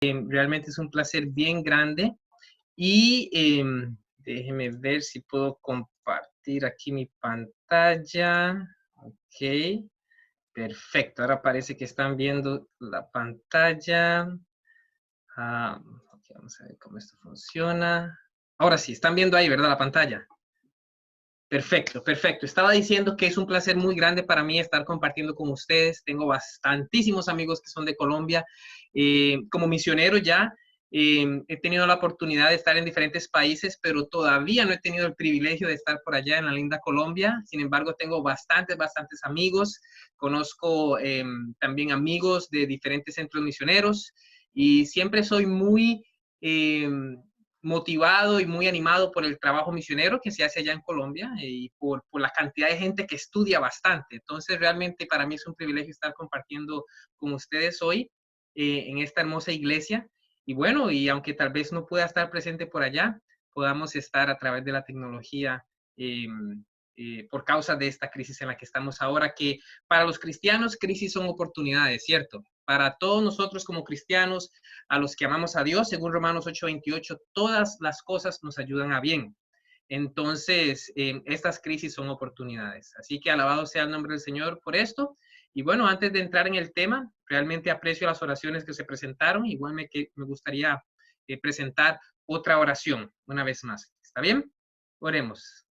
Realmente es un placer bien grande y déjeme ver si puedo compartir aquí mi pantalla. Ok, perfecto. Ahora parece que están viendo la pantalla. Ok, vamos a ver cómo esto funciona. Ahora sí, están viendo ahí, ¿verdad? La pantalla. Perfecto, perfecto. Estaba diciendo que es un placer muy grande para mí estar compartiendo con ustedes. Tengo bastantísimos amigos que son de Colombia. Como misionero ya he tenido la oportunidad de estar en diferentes países, pero todavía no he tenido el privilegio de estar por allá en la linda Colombia. Sin embargo, tengo bastantes amigos. Conozco también amigos de diferentes centros misioneros y siempre soy muy motivado y muy animado por el trabajo misionero que se hace allá en Colombia y por la cantidad de gente que estudia bastante. Entonces, realmente para mí es un privilegio estar compartiendo con ustedes hoy en esta hermosa iglesia. Y bueno, y aunque tal vez no pueda estar presente por allá, podamos estar a través de la tecnología por causa de esta crisis en la que estamos ahora, que para los cristianos crisis son oportunidades, ¿cierto? Para todos nosotros como cristianos, a los que amamos a Dios, según Romanos 8:28, todas las cosas nos ayudan a bien. Entonces, estas crisis son oportunidades. Así que alabado sea el nombre del Señor por esto. Y bueno, antes de entrar en el tema, realmente aprecio las oraciones que se presentaron. Igual me gustaría presentar otra oración una vez más. ¿Está bien? Oremos.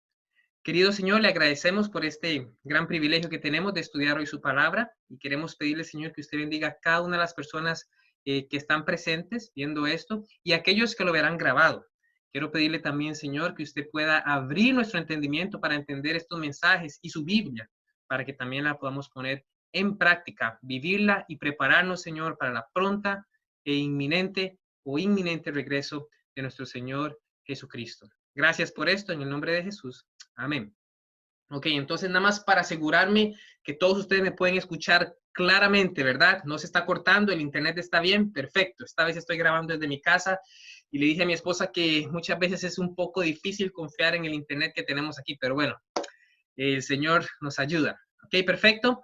Querido Señor, le agradecemos por este gran privilegio que tenemos de estudiar hoy su palabra y queremos pedirle, Señor, que usted bendiga a cada una de las personas que están presentes viendo esto y aquellos que lo verán grabado. Quiero pedirle también, Señor, que usted pueda abrir nuestro entendimiento para entender estos mensajes y su Biblia, para que también la podamos poner en práctica, vivirla y prepararnos, Señor, para la pronta e inminente regreso de nuestro Señor Jesucristo. Gracias por esto, en el nombre de Jesús. Amén. Ok, entonces nada más para asegurarme que todos ustedes me pueden escuchar claramente, ¿verdad? No se está cortando, el internet está bien, perfecto. Esta vez estoy grabando desde mi casa y le dije a mi esposa que muchas veces es un poco difícil confiar en el internet que tenemos aquí, pero bueno, el Señor nos ayuda. Ok, perfecto.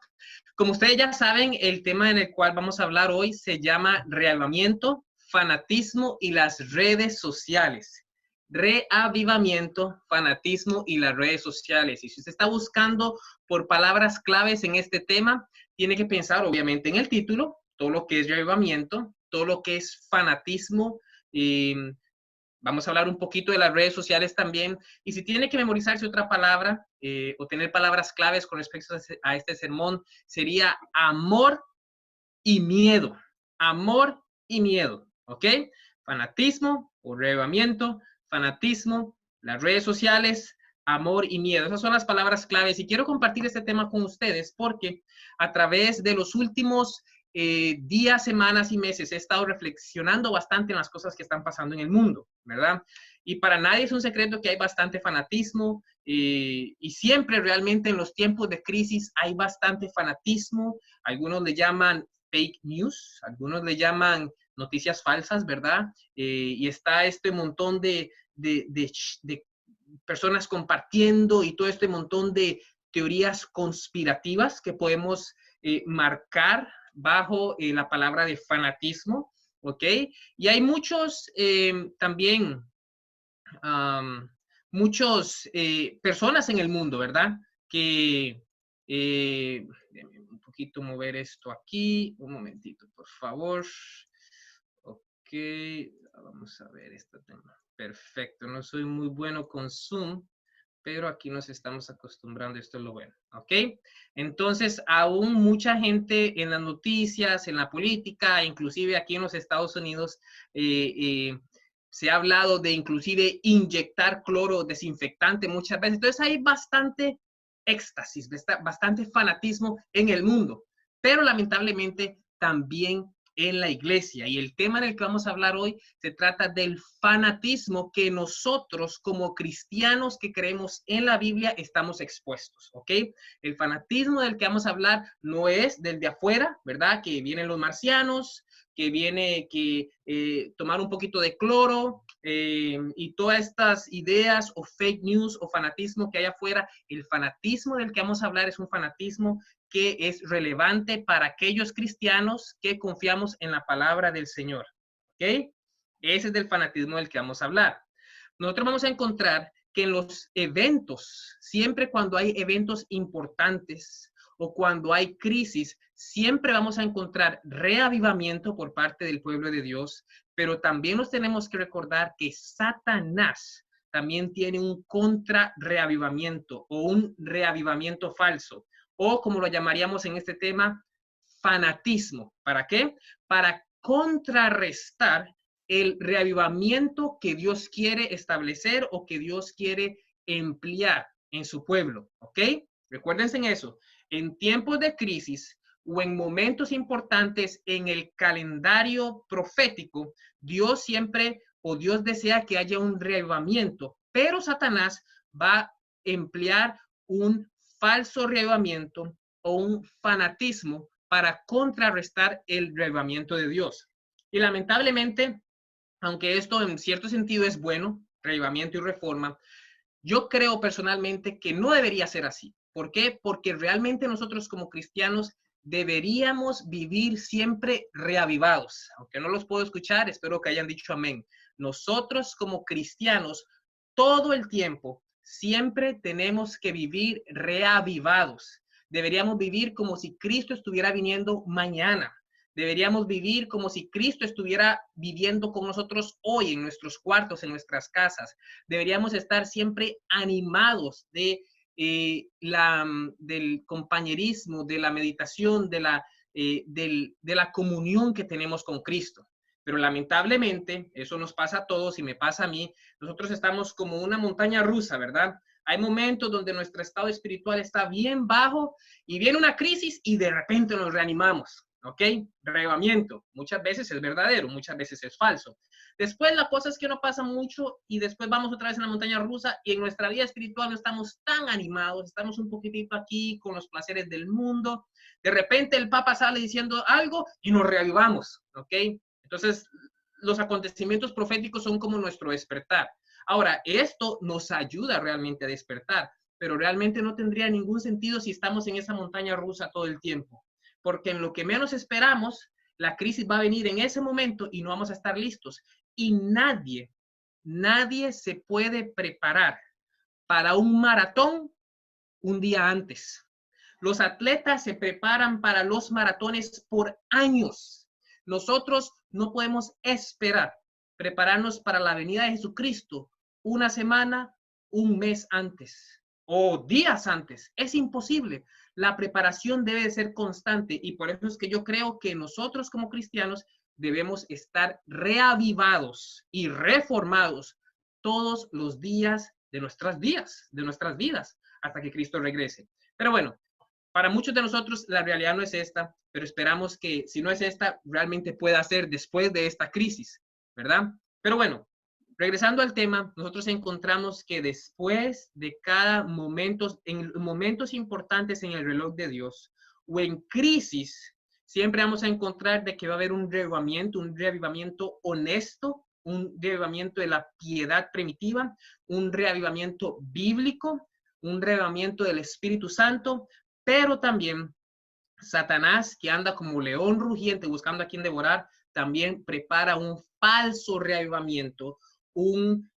Como ustedes ya saben, el tema en el cual vamos a hablar hoy se llama reavivamiento, fanatismo y las redes sociales. Reavivamiento, fanatismo y las redes sociales. Y si usted está buscando por palabras claves en este tema, tiene que pensar obviamente en el título, todo lo que es reavivamiento, todo lo que es fanatismo. Vamos a hablar un poquito de las redes sociales también. Y si tiene que memorizarse otra palabra o tener palabras claves con respecto a este sermón, sería amor y miedo. Amor y miedo. ¿Ok? Fanatismo o reavivamiento, fanatismo, las redes sociales, amor y miedo. Esas son las palabras claves. Y quiero compartir este tema con ustedes porque a través de los últimos días, semanas y meses he estado reflexionando bastante en las cosas que están pasando en el mundo, ¿verdad? Y para nadie es un secreto que hay bastante fanatismo y siempre realmente en los tiempos de crisis hay bastante fanatismo. Algunos le llaman fake news, algunos le llaman noticias falsas, ¿verdad? Y está este montón de personas compartiendo y todo este montón de teorías conspirativas que podemos marcar bajo la palabra de fanatismo, ¿ok? Y hay muchos también, muchos personas en el mundo, ¿verdad? Que, un poquito mover esto aquí, un momentito, por favor. Ok, vamos a ver este tema. Perfecto, no soy muy bueno con Zoom, pero aquí nos estamos acostumbrando, esto es lo bueno, ¿ok? Entonces, aún mucha gente en las noticias, en la política, inclusive aquí en los Estados Unidos, se ha hablado de inclusive inyectar cloro desinfectante muchas veces. Entonces, hay bastante éxtasis, bastante fanatismo en el mundo, pero lamentablemente también en la iglesia. Y el tema en el que vamos a hablar hoy se trata del fanatismo que nosotros como cristianos que creemos en la Biblia estamos expuestos, ¿ok? El fanatismo del que vamos a hablar no es del de afuera, ¿verdad? Que vienen los marcianos, que viene que tomar un poquito de cloro y todas estas ideas o fake news o fanatismo que hay afuera. El fanatismo del que vamos a hablar es un fanatismo que es relevante para aquellos cristianos que confiamos en la palabra del Señor. ¿Ok? Ese es del fanatismo del que vamos a hablar. Nosotros vamos a encontrar que en los eventos, siempre cuando hay eventos importantes o cuando hay crisis, siempre vamos a encontrar reavivamiento por parte del pueblo de Dios, pero también nos tenemos que recordar que Satanás también tiene un contra-reavivamiento o un reavivamiento falso, o como lo llamaríamos en este tema, fanatismo. ¿Para qué? Para contrarrestar el reavivamiento que Dios quiere establecer o que Dios quiere emplear en su pueblo, ¿ok? Recuérdense en eso. En tiempos de crisis o en momentos importantes en el calendario profético, Dios siempre o Dios desea que haya un reavivamiento, pero Satanás va a emplear un falso reavivamiento o un fanatismo para contrarrestar el reavivamiento de Dios. Y lamentablemente, aunque esto en cierto sentido es bueno, reavivamiento y reforma, yo creo personalmente que no debería ser así. ¿Por qué? Porque realmente nosotros como cristianos deberíamos vivir siempre reavivados. Aunque no los puedo escuchar, espero que hayan dicho amén. Nosotros como cristianos, todo el tiempo, siempre tenemos que vivir reavivados. Deberíamos vivir como si Cristo estuviera viniendo mañana. Deberíamos vivir como si Cristo estuviera viviendo con nosotros hoy en nuestros cuartos, en nuestras casas. Deberíamos estar siempre animados del compañerismo, de la meditación, de la comunión que tenemos con Cristo. Pero lamentablemente, eso nos pasa a todos y me pasa a mí, nosotros estamos como una montaña rusa, ¿verdad? Hay momentos donde nuestro estado espiritual está bien bajo y viene una crisis y de repente nos reanimamos. ¿Ok? Reavivamiento. Muchas veces es verdadero, muchas veces es falso. Después la cosa es que no pasa mucho y después vamos otra vez en la montaña rusa y en nuestra vida espiritual no estamos tan animados, estamos un poquitito aquí con los placeres del mundo. De repente el Papa sale diciendo algo y nos reavivamos. ¿Ok? Entonces, los acontecimientos proféticos son como nuestro despertar. Ahora, esto nos ayuda realmente a despertar, pero realmente no tendría ningún sentido si estamos en esa montaña rusa todo el tiempo. Porque en lo que menos esperamos, la crisis va a venir en ese momento y no vamos a estar listos. Y nadie se puede preparar para un maratón un día antes. Los atletas se preparan para los maratones por años. Nosotros no podemos esperar prepararnos para la venida de Jesucristo una semana, un mes antes o días antes. Es imposible. La preparación debe de ser constante y por eso es que yo creo que nosotros como cristianos debemos estar reavivados y reformados todos los días de nuestras vidas, hasta que Cristo regrese. Pero bueno, para muchos de nosotros la realidad no es esta, pero esperamos que si no es esta, realmente pueda ser después de esta crisis, ¿verdad? Pero bueno, regresando al tema, nosotros encontramos que después de cada momento, en momentos importantes en el reloj de Dios o en crisis, siempre vamos a encontrar de que va a haber un reavivamiento honesto, un reavivamiento de la piedad primitiva, un reavivamiento bíblico, un reavivamiento del Espíritu Santo, pero también Satanás, que anda como león rugiente buscando a quien devorar, también prepara un falso reavivamiento, un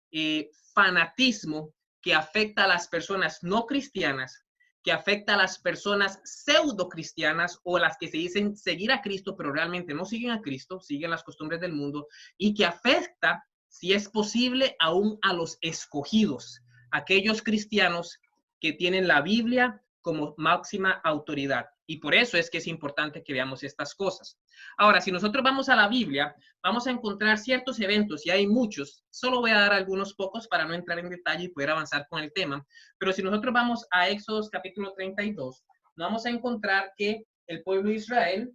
fanatismo que afecta a las personas no cristianas, que afecta a las personas pseudo cristianas o las que se dicen seguir a Cristo, pero realmente no siguen a Cristo, siguen las costumbres del mundo, y que afecta, si es posible, aún a los escogidos, aquellos cristianos que tienen la Biblia como máxima autoridad. Y por eso es que es importante que veamos estas cosas. Ahora, si nosotros vamos a la Biblia, vamos a encontrar ciertos eventos, y hay muchos, solo voy a dar algunos pocos para no entrar en detalle y poder avanzar con el tema, pero si nosotros vamos a Éxodo capítulo 32, vamos a encontrar que el pueblo de Israel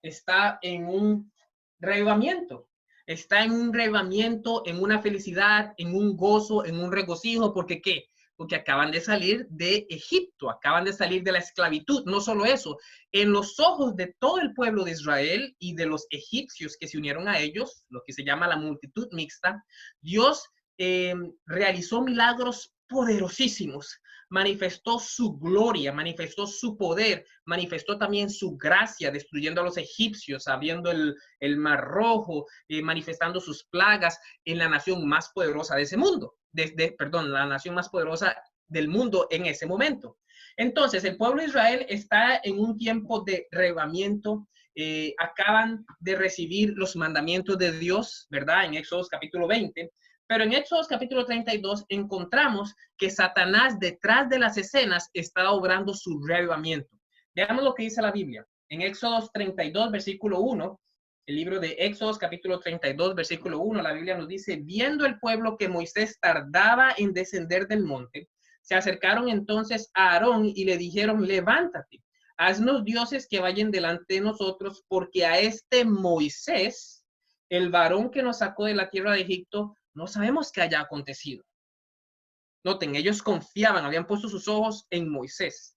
está en un reavivamiento. Está en un reavivamiento, en una felicidad, en un gozo, en un regocijo, porque ¿qué? Porque acaban de salir de Egipto, acaban de salir de la esclavitud. No solo eso, en los ojos de todo el pueblo de Israel y de los egipcios que se unieron a ellos, lo que se llama la multitud mixta, Dios realizó milagros poderosísimos manifestó su gloria, manifestó su poder, manifestó también su gracia, destruyendo a los egipcios, abriendo el Mar Rojo, manifestando sus plagas en la nación más poderosa de ese mundo, la nación más poderosa del mundo en ese momento. Entonces, el pueblo de Israel está en un tiempo de reavivamiento. Acaban de recibir los mandamientos de Dios, ¿verdad? En Éxodo capítulo 20. Pero en Éxodo capítulo 32 encontramos que Satanás detrás de las escenas está obrando su reavivamiento. Veamos lo que dice la Biblia. En Éxodo 32, versículo 1, el libro de Éxodo capítulo 32, versículo 1, la Biblia nos dice, viendo el pueblo que Moisés tardaba en descender del monte, se acercaron entonces a Aarón y le dijeron, levántate, haznos dioses que vayan delante de nosotros, porque a este Moisés, el varón que nos sacó de la tierra de Egipto, no sabemos qué haya acontecido. Noten, ellos confiaban, habían puesto sus ojos en Moisés.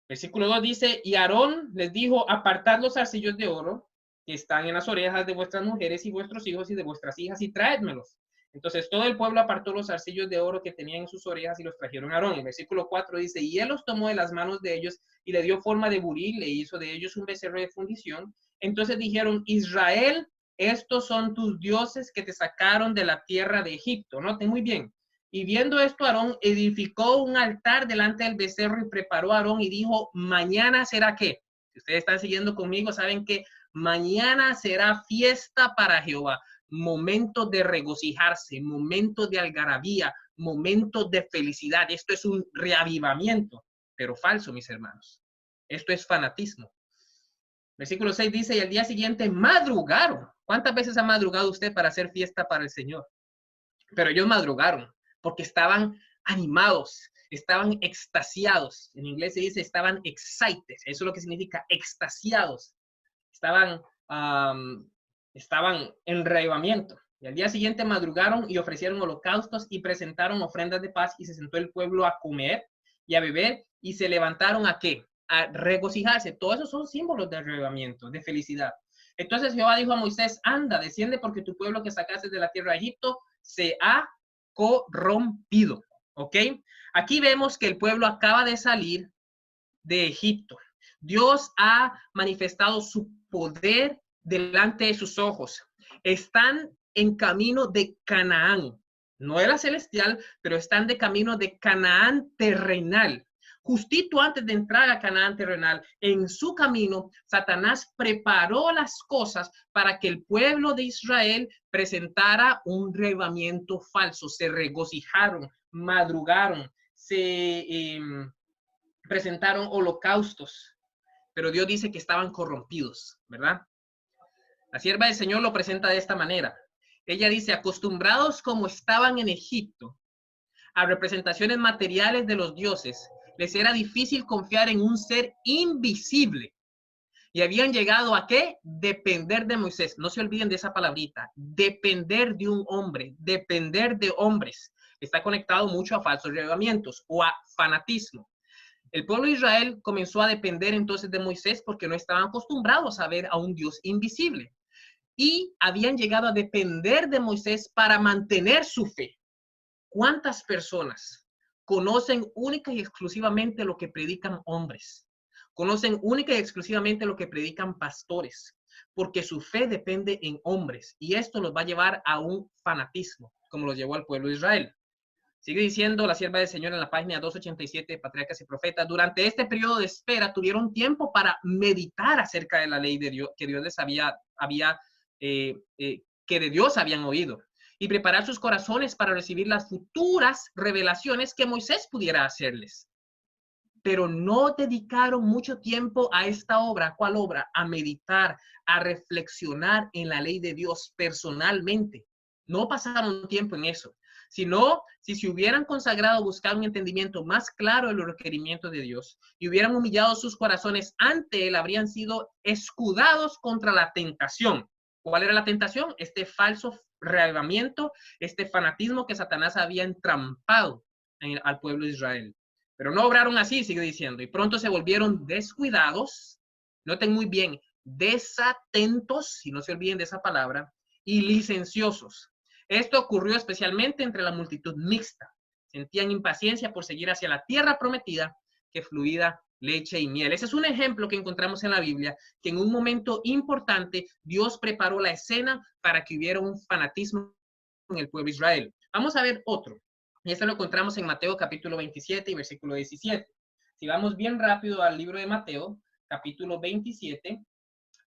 Versículo 2 dice, y Aarón les dijo, apartad los zarcillos de oro que están en las orejas de vuestras mujeres y vuestros hijos y de vuestras hijas y traédmelos. Entonces todo el pueblo apartó los zarcillos de oro que tenían en sus orejas y los trajeron a Aarón. El versículo 4 dice, y él los tomó de las manos de ellos y le dio forma de buril, le hizo de ellos un becerro de fundición. Entonces dijeron, Israel, estos son tus dioses que te sacaron de la tierra de Egipto. Noten muy bien. Y viendo esto, Aarón edificó un altar delante del becerro y preparó a Aarón y dijo, mañana será ¿qué? Si ustedes están siguiendo conmigo, saben que mañana será fiesta para Jehová. Momento de regocijarse, momento de algarabía, momento de felicidad. Esto es un reavivamiento, pero falso, mis hermanos. Esto es fanatismo. Versículo 6 dice, y al día siguiente madrugaron. ¿Cuántas veces ha madrugado usted para hacer fiesta para el Señor? Pero ellos madrugaron porque estaban animados, estaban extasiados. En inglés se dice estaban excited. Eso es lo que significa extasiados. Estaban en reavivamiento. Y al día siguiente madrugaron y ofrecieron holocaustos y presentaron ofrendas de paz y se sentó el pueblo a comer y a beber y se levantaron ¿a qué? A regocijarse. Todos esos son símbolos de reavivamiento, de felicidad. Entonces Jehová dijo a Moisés, anda, desciende porque tu pueblo que sacaste de la tierra de Egipto se ha corrompido. ¿Ok? Aquí vemos que el pueblo acaba de salir de Egipto. Dios ha manifestado su poder delante de sus ojos. Están en camino de Canaán. No era celestial, pero están de camino de Canaán terrenal. Justito antes de entrar a Canaán terrenal, en su camino, Satanás preparó las cosas para que el pueblo de Israel presentara un reavivamiento falso. Se regocijaron, madrugaron, se presentaron holocaustos, pero Dios dice que estaban corrompidos, ¿verdad? La sierva del Señor lo presenta de esta manera. Ella dice, acostumbrados como estaban en Egipto a representaciones materiales de los dioses, les era difícil confiar en un ser invisible. Y habían llegado a ¿qué? Depender de Moisés. No se olviden de esa palabrita. Depender de un hombre, depender de hombres. Está conectado mucho a falsos reavivamientos o a fanatismo. El pueblo de Israel comenzó a depender entonces de Moisés porque no estaban acostumbrados a ver a un Dios invisible. Y habían llegado a depender de Moisés para mantener su fe. ¿Cuántas personas conocen única y exclusivamente lo que predican hombres? Conocen única y exclusivamente lo que predican pastores, porque su fe depende en hombres. Y esto los va a llevar a un fanatismo, como los llevó al pueblo de Israel. Sigue diciendo la sierva del Señor en la página 287 de Patriarcas y Profetas. Durante este periodo de espera tuvieron tiempo para meditar acerca de la ley de Dios, que Dios les que de Dios habían oído, y preparar sus corazones para recibir las futuras revelaciones que Moisés pudiera hacerles. Pero no dedicaron mucho tiempo a esta obra. ¿Cuál obra? A meditar, a reflexionar en la ley de Dios personalmente. No pasaron tiempo en eso, sino si se hubieran consagrado a buscar un entendimiento más claro de los requerimientos de Dios y hubieran humillado sus corazones ante Él, habrían sido escudados contra la tentación. ¿Cuál era la tentación? Este falso reavivamiento, este fanatismo que Satanás había entrampado al pueblo de Israel. Pero no obraron así, sigue diciendo, y pronto se volvieron descuidados, noten muy bien, desatentos, si no se olviden de esa palabra, y licenciosos. Esto ocurrió especialmente entre la multitud mixta. sentían impaciencia por seguir hacia la tierra prometida que fluía leche y miel. Ese es un ejemplo que encontramos en la Biblia, que en un momento importante Dios preparó la escena para que hubiera un fanatismo en el pueblo de Israel. Vamos a ver otro. Y esto lo encontramos en Mateo capítulo 27 y versículo 17. Si vamos bien rápido al libro de Mateo, capítulo 27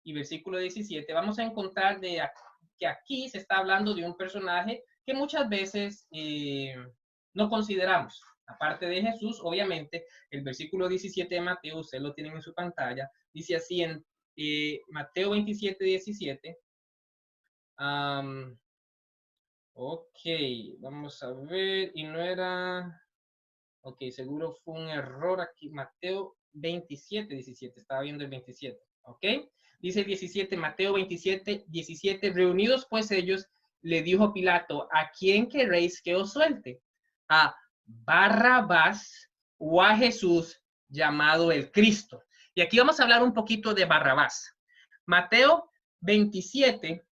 y versículo 17, vamos a encontrar que aquí se está hablando de un personaje que muchas veces no consideramos. Aparte de Jesús, obviamente, el versículo 17 de Mateo, ustedes lo tienen en su pantalla, dice así en Mateo 27, 17. Ok, vamos a ver, y no era... Ok, seguro fue un error aquí. Mateo 27, 17, estaba viendo el 27, ok. Dice 17, Mateo 27, 17, reunidos pues ellos, le dijo Pilato, ¿a quién queréis que os suelte? ¿A Barrabás o a Jesús llamado el Cristo? Y aquí vamos a hablar un poquito de Barrabás. Mateo 27,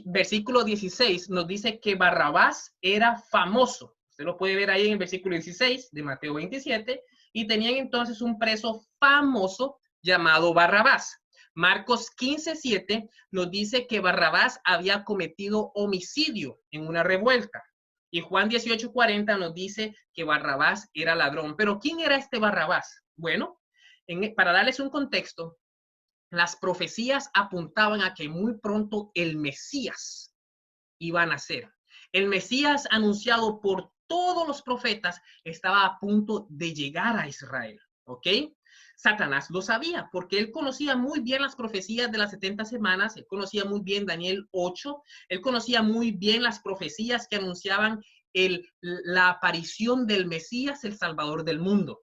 versículo 16 nos dice que Barrabás era famoso. Usted lo puede ver ahí en el versículo 16 de Mateo 27 y tenían entonces un preso famoso llamado Barrabás. Marcos 15:7 nos dice que Barrabás había cometido homicidio en una revuelta. Y Juan 18:40 nos dice que Barrabás era ladrón. Pero ¿quién era este Barrabás? Bueno, para darles un contexto, las profecías apuntaban a que muy pronto el Mesías iba a nacer. El Mesías anunciado por todos los profetas estaba a punto de llegar a Israel, ¿ok? Satanás lo sabía porque él conocía muy bien las profecías de las 70 semanas, él conocía muy bien Daniel 8, él conocía muy bien las profecías que anunciaban la aparición del Mesías, el Salvador del mundo.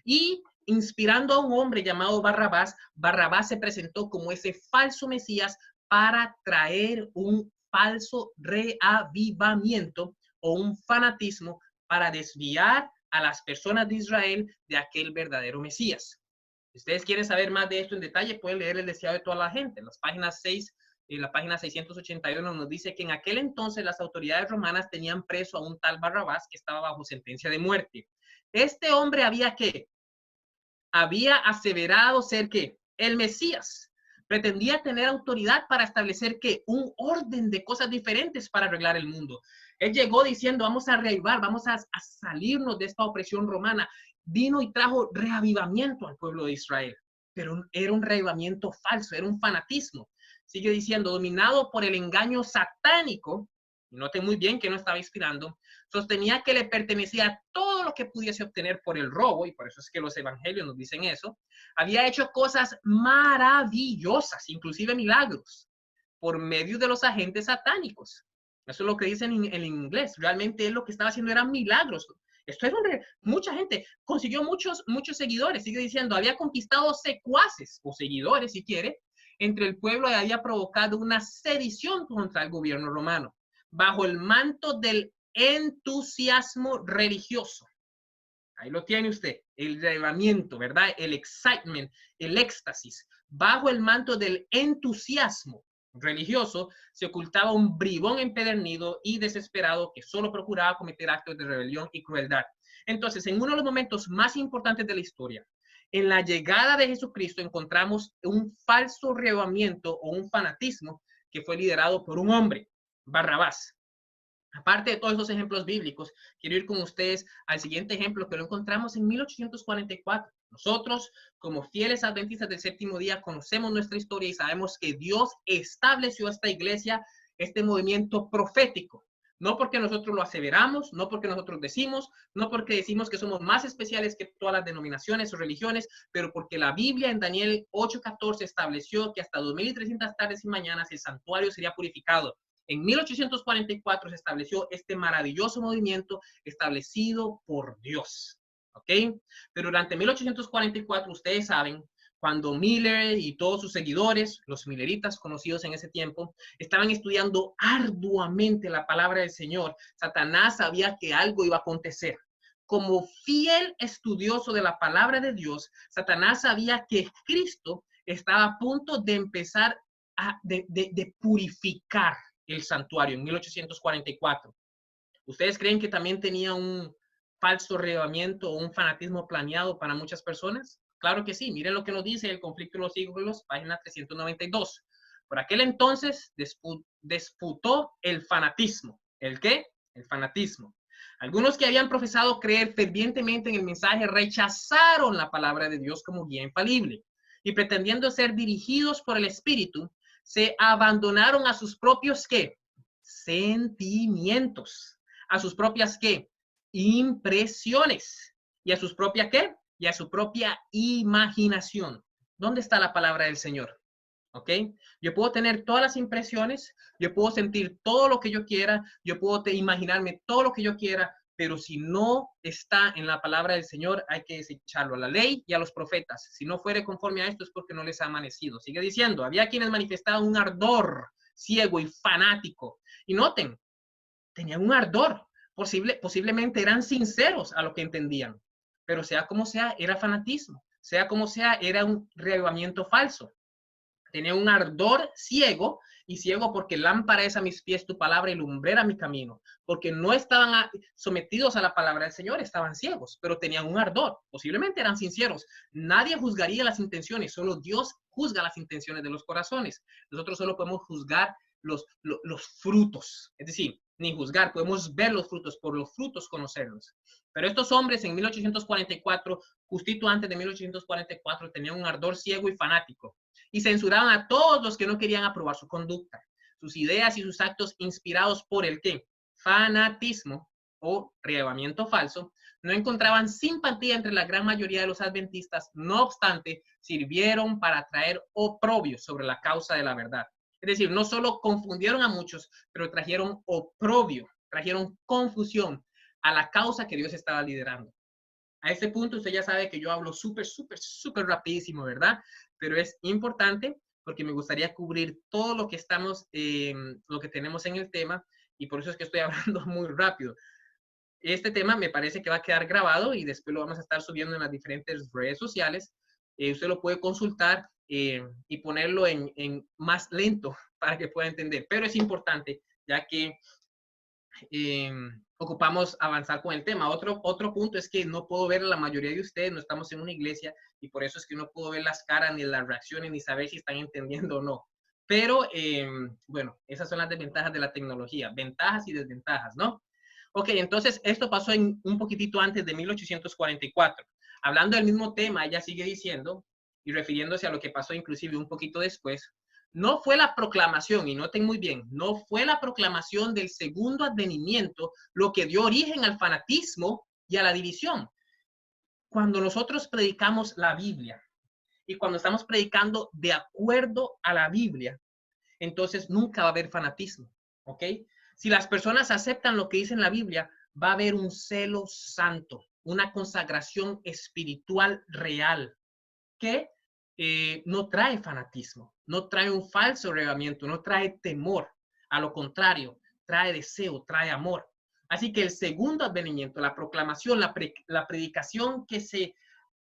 Y inspirando a un hombre llamado Barrabás, Barrabás se presentó como ese falso Mesías para traer un falso reavivamiento o un fanatismo para desviar a las personas de Israel de aquel verdadero Mesías. Si ustedes quieren saber más de esto en detalle, pueden leer El deseado de toda la gente. En las páginas 6 y la página 681 nos dice que en aquel entonces las autoridades romanas tenían preso a un tal Barrabás que estaba bajo sentencia de muerte. Este hombre había aseverado ser que el Mesías pretendía tener autoridad para establecer que un orden de cosas diferentes para arreglar el mundo. Él llegó diciendo, vamos a reavivar, vamos a salirnos de esta opresión romana. Vino y trajo reavivamiento al pueblo de Israel, pero era un reavivamiento falso, era un fanatismo. Sigue diciendo, dominado por el engaño satánico, noten muy bien que no estaba inspirando, sostenía que le pertenecía todo lo que pudiese obtener por el robo, y por eso es que los evangelios nos dicen eso. Había hecho cosas maravillosas, inclusive milagros, por medio de los agentes satánicos. Eso es lo que dicen en inglés. Realmente él lo que estaba haciendo eran milagros. Esto es mucha gente consiguió muchos seguidores. Sigue diciendo, había conquistado secuaces o seguidores, si quiere, entre el pueblo y había provocado una sedición contra el gobierno romano bajo el manto del entusiasmo religioso. Ahí lo tiene usted, el relevamiento, ¿verdad? El excitement, el éxtasis. Bajo el manto del entusiasmo religioso se ocultaba un bribón empedernido y desesperado que solo procuraba cometer actos de rebelión y crueldad. Entonces, en uno de los momentos más importantes de la historia, en la llegada de Jesucristo encontramos un falso relevamiento o un fanatismo que fue liderado por un hombre, Barrabás. Aparte de todos esos ejemplos bíblicos, quiero ir con ustedes al siguiente ejemplo que lo encontramos en 1844. Nosotros, como fieles adventistas del séptimo día, conocemos nuestra historia y sabemos que Dios estableció esta iglesia, este movimiento profético. No porque nosotros lo aseveramos, no porque nosotros decimos, no porque decimos que somos más especiales que todas las denominaciones o religiones, pero porque la Biblia en Daniel 8:14 estableció que hasta 2300 tardes y mañanas el santuario sería purificado. En 1844 se estableció este maravilloso movimiento establecido por Dios, ¿ok? Pero durante 1844, ustedes saben, cuando Miller y todos sus seguidores, los milleritas conocidos en ese tiempo, estaban estudiando arduamente la palabra del Señor, Satanás sabía que algo iba a acontecer. Como fiel estudioso de la palabra de Dios, Satanás sabía que Cristo estaba a punto de empezar de purificar el santuario en 1844. ¿Ustedes creen que también tenía un falso reavivamiento o un fanatismo planeado para muchas personas? Claro que sí. Miren lo que nos dice el conflicto de los siglos, página 392. Por aquel entonces disputó el fanatismo. ¿El qué? El fanatismo. Algunos que habían profesado creer fervientemente en el mensaje rechazaron la palabra de Dios como guía infalible y pretendiendo ser dirigidos por el Espíritu, se abandonaron a sus propios ¿qué? Sentimientos, a sus propias ¿qué? Impresiones y a sus propias ¿qué? Y a su propia imaginación. ¿Dónde está la palabra del Señor? ¿Ok? Yo puedo tener todas las impresiones, yo puedo sentir todo lo que yo quiera, yo puedo imaginarme todo lo que yo quiera, pero si no está en la palabra del Señor, hay que desecharlo a la ley y a los profetas. Si no fuere conforme a esto es porque no les ha amanecido. Sigue diciendo, había quienes manifestaban un ardor ciego y fanático. Y noten, tenían un ardor, posiblemente eran sinceros a lo que entendían, pero sea como sea, era fanatismo, sea como sea, era un reavivamiento falso. Tenía un ardor ciego, y ciego porque lámpara es a mis pies tu palabra y lumbrera mi camino, porque no estaban sometidos a la palabra del Señor, estaban ciegos, pero tenían un ardor, posiblemente eran sinceros. Nadie juzgaría las intenciones, solo Dios juzga las intenciones de los corazones. Nosotros solo podemos juzgar los frutos, es decir, ni juzgar, podemos ver los frutos, por los frutos conocerlos. Pero estos hombres en 1844, justito antes de 1844, tenían un ardor ciego y fanático y censuraban a todos los que no querían aprobar su conducta, sus ideas y sus actos inspirados por el ¿qué? Fanatismo o reavivamiento falso. No encontraban simpatía entre la gran mayoría de los adventistas, no obstante, sirvieron para traer oprobio sobre la causa de la verdad. Es decir, no solo confundieron a muchos, pero trajeron oprobio, trajeron confusión a la causa que Dios estaba liderando. A este punto usted ya sabe que yo hablo súper rapidísimo, ¿verdad? Pero es importante porque me gustaría cubrir todo lo que estamos, lo que tenemos en el tema, y por eso es que estoy hablando muy rápido. Este tema me parece que va a quedar grabado y después lo vamos a estar subiendo en las diferentes redes sociales. Usted lo puede consultar y ponerlo en más lento para que pueda entender, pero es importante ya que ocupamos avanzar con el tema. Otro punto es que no puedo ver a la mayoría de ustedes, no estamos en una iglesia y por eso es que no puedo ver las caras ni las reacciones ni saber si están entendiendo o no. Pero bueno, esas son las desventajas de la tecnología, ventajas y desventajas, ¿no? Ok, entonces esto pasó en un poquitito antes de 1844. Hablando del mismo tema, ella sigue diciendo y refiriéndose a lo que pasó inclusive un poquito después, no fue la proclamación, y noten muy bien, no fue la proclamación del segundo advenimiento lo que dio origen al fanatismo y a la división. Cuando nosotros predicamos la Biblia y cuando estamos predicando de acuerdo a la Biblia, entonces nunca va a haber fanatismo, ¿ok? Si las personas aceptan lo que dice en la Biblia, va a haber un celo santo, una consagración espiritual real, que no trae fanatismo, no trae un falso regamiento, no trae temor. A lo contrario, trae deseo, trae amor. Así que el segundo advenimiento, la proclamación, la predicación que se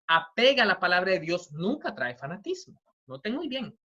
apega a la palabra de Dios, nunca trae fanatismo. Noten muy bien.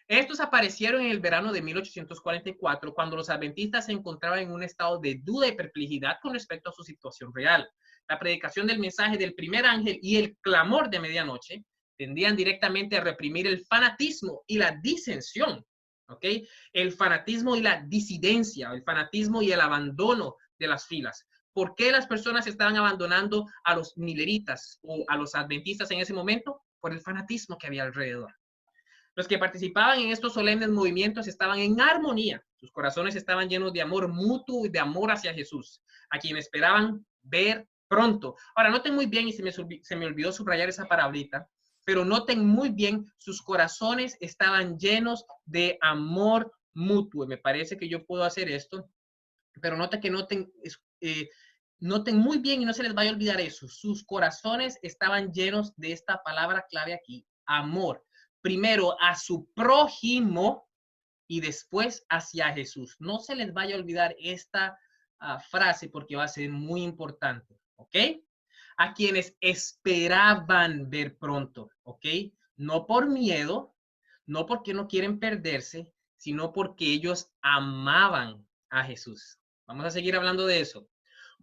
Estos aparecieron en el verano de 1844, cuando los adventistas se encontraban en un estado de duda y perplejidad con respecto a su situación real. La predicación del mensaje del primer ángel y el clamor de medianoche tendían directamente a reprimir el fanatismo y la disensión, ¿ok? El fanatismo y la disidencia, el fanatismo y el abandono de las filas. ¿Por qué las personas estaban abandonando a los mileritas o a los adventistas en ese momento? Por el fanatismo que había alrededor. Los que participaban en estos solemnes movimientos estaban en armonía. Sus corazones estaban llenos de amor mutuo y de amor hacia Jesús, a quien esperaban ver pronto. Ahora, noten muy bien, y se me olvidó subrayar esa palabrita, pero noten muy bien, sus corazones estaban llenos de amor mutuo. Me parece que yo puedo hacer esto, pero noten muy bien y no se les vaya a olvidar eso. Sus corazones estaban llenos de esta palabra clave aquí, amor. Primero a su prójimo y después hacia Jesús. No se les vaya a olvidar esta frase porque va a ser muy importante, ¿ok? A quienes esperaban ver pronto, ¿ok? No por miedo, no porque no quieren perderse, sino porque ellos amaban a Jesús, Vamos a seguir hablando de eso.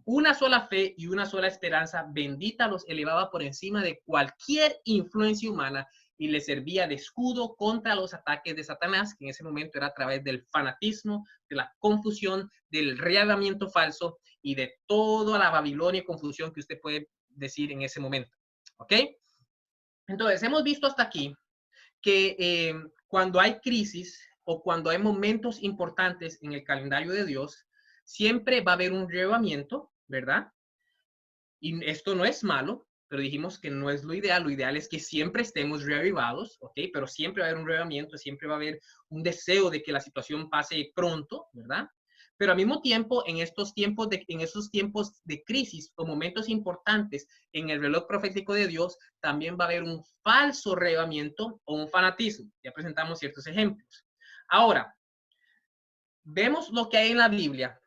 Una sola fe y una sola esperanza bendita los elevaba por encima de cualquier influencia humana y les servía de escudo contra los ataques de Satanás, que en ese momento era a través del fanatismo, de la confusión, del reavivamiento falso y de toda la Babilonia y confusión que usted puede decir en ese momento. ¿Ok? Entonces, hemos visto hasta aquí que cuando hay crisis o cuando hay momentos importantes en el calendario de Dios, siempre va a haber un reavivamiento, ¿verdad? Y esto no es malo, pero dijimos que no es lo ideal es que siempre estemos reavivados, ¿ok? Pero siempre va a haber un reavivamiento, siempre va a haber un deseo de que la situación pase pronto, ¿verdad? Pero al mismo tiempo, en esos tiempos de crisis o momentos importantes en el reloj profético de Dios, también va a haber un falso reavivamiento o un fanatismo. Ya presentamos ciertos ejemplos. Ahora, vemos lo que hay en la Biblia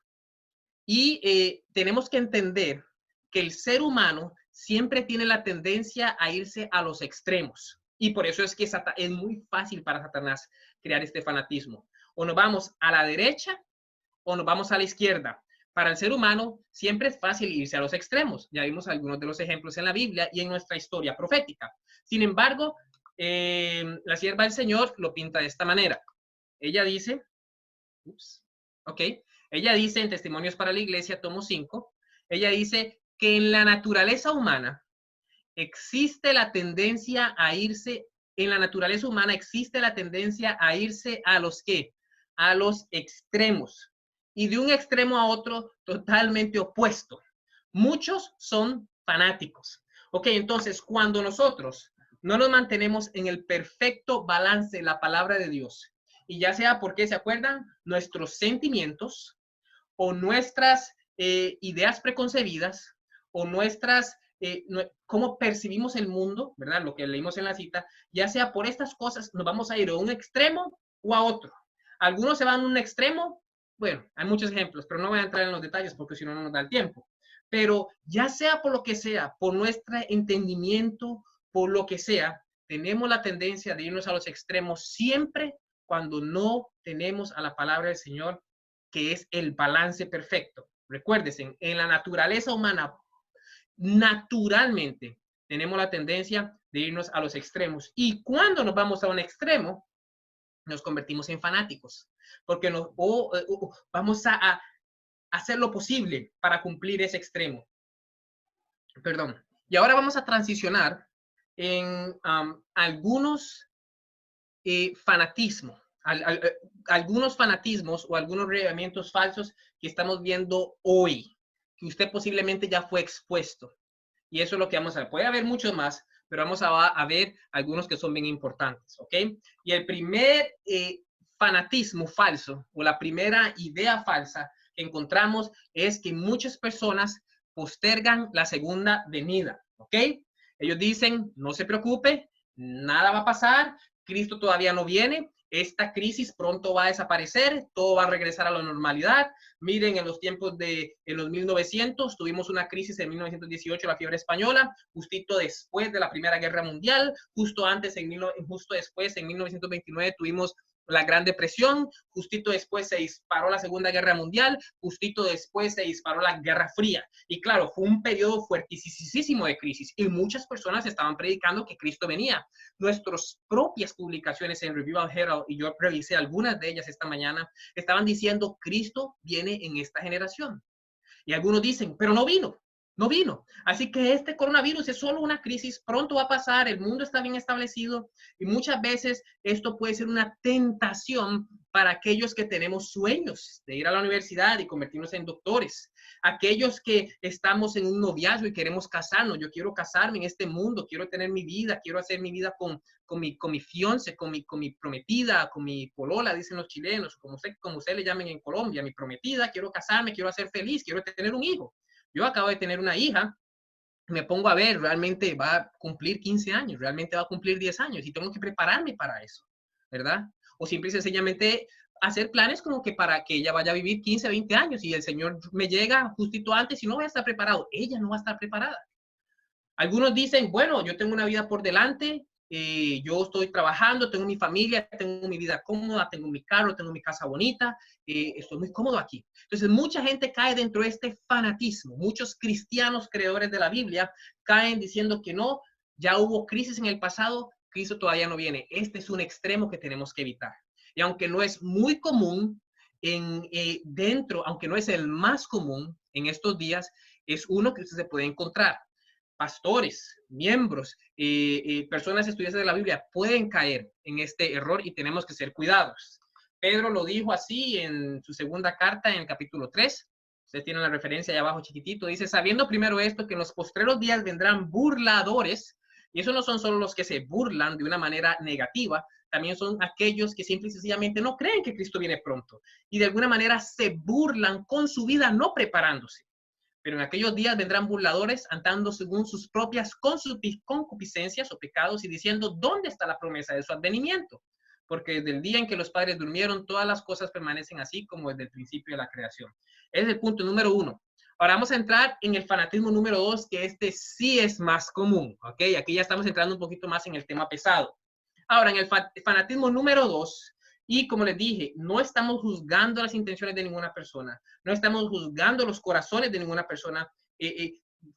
y tenemos que entender que el ser humano siempre tiene la tendencia a irse a los extremos. Y por eso es que es muy fácil para Satanás crear este fanatismo. O nos vamos a la derecha o nos vamos a la izquierda. Para el ser humano siempre es fácil irse a los extremos. Ya vimos algunos de los ejemplos en la Biblia y en nuestra historia profética. Sin embargo, la sierva del Señor lo pinta de esta manera. Ella dice, ella dice en Testimonios para la Iglesia, tomo 5, ella dice que en la naturaleza humana existe la tendencia a irse, a los ¿qué? A los extremos. Y de un extremo a otro totalmente opuesto. Muchos son fanáticos. Ok, entonces cuando nosotros no nos mantenemos en el perfecto balance de la palabra de Dios, y ya sea porque, ¿se acuerdan? Nuestros sentimientos o nuestras ideas preconcebidas o cómo percibimos el mundo, ¿verdad? Lo que leímos en la cita, ya sea por estas cosas, nos vamos a ir a un extremo o a otro. Algunos se van a un extremo, bueno, hay muchos ejemplos, pero no voy a entrar en los detalles porque si no, no nos da el tiempo. Pero ya sea por lo que sea, por nuestro entendimiento, por lo que sea, tenemos la tendencia de irnos a los extremos siempre cuando no tenemos a la palabra del Señor, que es el balance perfecto. Recuérdense, en la naturaleza humana, naturalmente, tenemos la tendencia de irnos a los extremos. Y cuando nos vamos a un extremo, nos convertimos en fanáticos, porque vamos a hacer lo posible para cumplir ese extremo. Perdón. Y ahora vamos a transicionar en algunos fanatismos. Algunos fanatismos o algunos reavivamientos falsos que estamos viendo hoy, que usted posiblemente ya fue expuesto. Y eso es lo que vamos a ver. Puede haber muchos más, pero vamos a ver algunos que son bien importantes, ¿ok? Y el primer fanatismo falso o la primera idea falsa que encontramos es que muchas personas postergan la segunda venida, ¿ok? Ellos dicen, no se preocupe, nada va a pasar, Cristo todavía no viene, esta crisis pronto va a desaparecer, todo va a regresar a la normalidad. Miren, en los tiempos de los 1900, tuvimos una crisis en 1918, la fiebre española, justito después de la Primera Guerra Mundial, justo después, en 1929, tuvimos la Gran Depresión, justito después se disparó la Segunda Guerra Mundial, justito después se disparó la Guerra Fría. Y claro, fue un periodo fuertísimo de crisis y muchas personas estaban predicando que Cristo venía. Nuestras propias publicaciones en Revival Herald, y yo revisé algunas de ellas esta mañana, estaban diciendo Cristo viene en esta generación. Y algunos dicen, pero no vino. No vino. Así que este coronavirus es solo una crisis, pronto va a pasar, el mundo está bien establecido y muchas veces esto puede ser una tentación para aquellos que tenemos sueños de ir a la universidad y convertirnos en doctores. Aquellos que estamos en un noviazgo y queremos casarnos. Yo quiero casarme en este mundo, quiero tener mi vida, quiero hacer mi vida con mi fiance, con mi prometida, con mi polola, dicen los chilenos, como usted le llamen en Colombia, mi prometida, quiero casarme, quiero ser feliz, quiero tener un hijo. Yo acabo de tener una hija, me pongo a ver, realmente va a cumplir 15 años, realmente va a cumplir 10 años y tengo que prepararme para eso, ¿verdad? O simple y sencillamente hacer planes como que para que ella vaya a vivir 15, 20 años y el Señor me llega justito antes y no voy a estar preparado. Ella no va a estar preparada. Algunos dicen, bueno, yo tengo una vida por delante, yo estoy trabajando, tengo mi familia, tengo mi vida cómoda, tengo mi carro, tengo mi casa bonita, estoy muy cómodo aquí. Entonces, mucha gente cae dentro de este fanatismo. Muchos cristianos creadores de la Biblia caen diciendo que no, ya hubo crisis en el pasado, Cristo todavía no viene. Este es un extremo que tenemos que evitar. Y aunque no es muy común aunque no es el más común en estos días, es uno que usted se puede encontrar. Pastores, miembros, personas estudiantes de la Biblia pueden caer en este error y tenemos que ser cuidados. Pedro lo dijo así en su segunda carta, en el capítulo 3. Ustedes tienen la referencia ahí abajo chiquitito. Dice, sabiendo primero esto, que en los postreros días vendrán burladores. Y eso no son solo los que se burlan de una manera negativa, también son aquellos que simple y sencillamente no creen que Cristo viene pronto. Y de alguna manera se burlan con su vida no preparándose. Pero en aquellos días vendrán burladores andando según sus propias concupiscencias o pecados y diciendo, ¿dónde está la promesa de su advenimiento? Porque desde el día en que los padres durmieron, todas las cosas permanecen así como desde el principio de la creación. Ese es el punto número 1. Ahora vamos a entrar en el fanatismo número 2, que este sí es más común, ¿ok? Aquí ya estamos entrando un poquito más en el tema pesado. Ahora, en el fanatismo número 2, y como les dije, no estamos juzgando las intenciones de ninguna persona, no estamos juzgando los corazones de ninguna persona.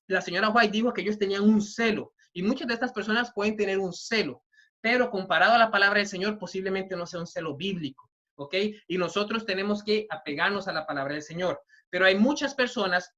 La señora White dijo que ellos tenían un celo, y muchas de estas personas pueden tener un celo, pero comparado a la palabra del Señor, posiblemente no sea un celo bíblico, ¿ok? Y nosotros tenemos que apegarnos a la palabra del Señor. Pero hay muchas personas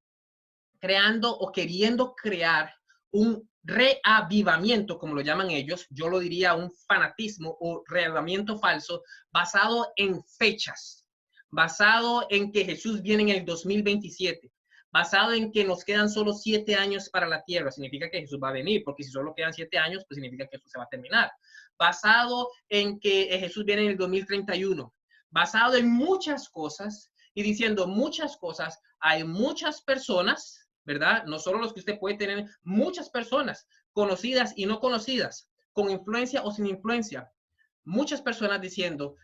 creando o queriendo crear un reavivamiento, como lo llaman ellos, yo lo diría un fanatismo o reavivamiento falso, basado en fechas, basado en que Jesús viene en el 2027, basado en que nos quedan solo 7 años para la tierra, significa que Jesús va a venir, porque si solo quedan 7 años, pues significa que esto se va a terminar. Basado en que Jesús viene en el 2031, basado en muchas cosas y diciendo muchas cosas, hay muchas personas, ¿verdad? No solo los que usted puede tener, muchas personas conocidas y no conocidas, con influencia o sin influencia. Muchas personas diciendo,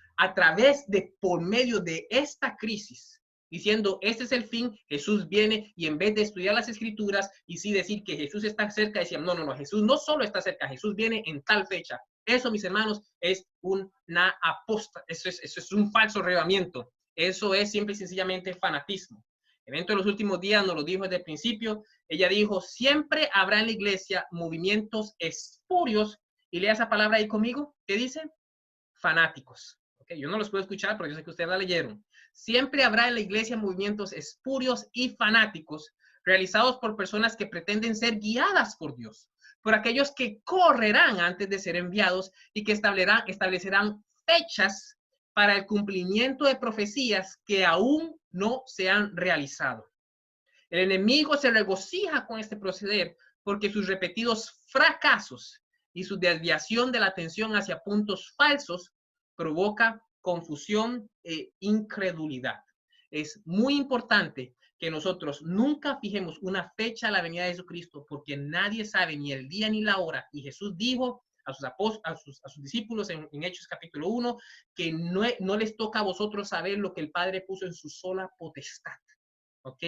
por medio de esta crisis, diciendo, este es el fin, Jesús viene, y en vez de estudiar las escrituras y sí decir que Jesús está cerca, decían, no, Jesús no solo está cerca, Jesús viene en tal fecha. Eso, mis hermanos, es una aposta, eso es un falso reavivamiento. Eso es simple y sencillamente fanatismo. Evento de los últimos días nos lo dijo desde el principio. Ella dijo, siempre habrá en la iglesia movimientos espurios. Y lea esa palabra ahí conmigo. ¿Qué dice? Fanáticos. Okay, yo no los puedo escuchar porque yo sé que ustedes la leyeron. Siempre habrá en la iglesia movimientos espurios y fanáticos realizados por personas que pretenden ser guiadas por Dios, por aquellos que correrán antes de ser enviados y que establecerán fechas para el cumplimiento de profecías que aún no se han realizado. El enemigo se regocija con este proceder porque sus repetidos fracasos y su desviación de la atención hacia puntos falsos provoca confusión e incredulidad. Es muy importante que nosotros nunca fijemos una fecha a la venida de Jesucristo porque nadie sabe ni el día ni la hora. Y Jesús dijo a sus discípulos en Hechos capítulo 1 que no les toca a vosotros saber lo que el Padre puso en su sola potestad. ¿Ok?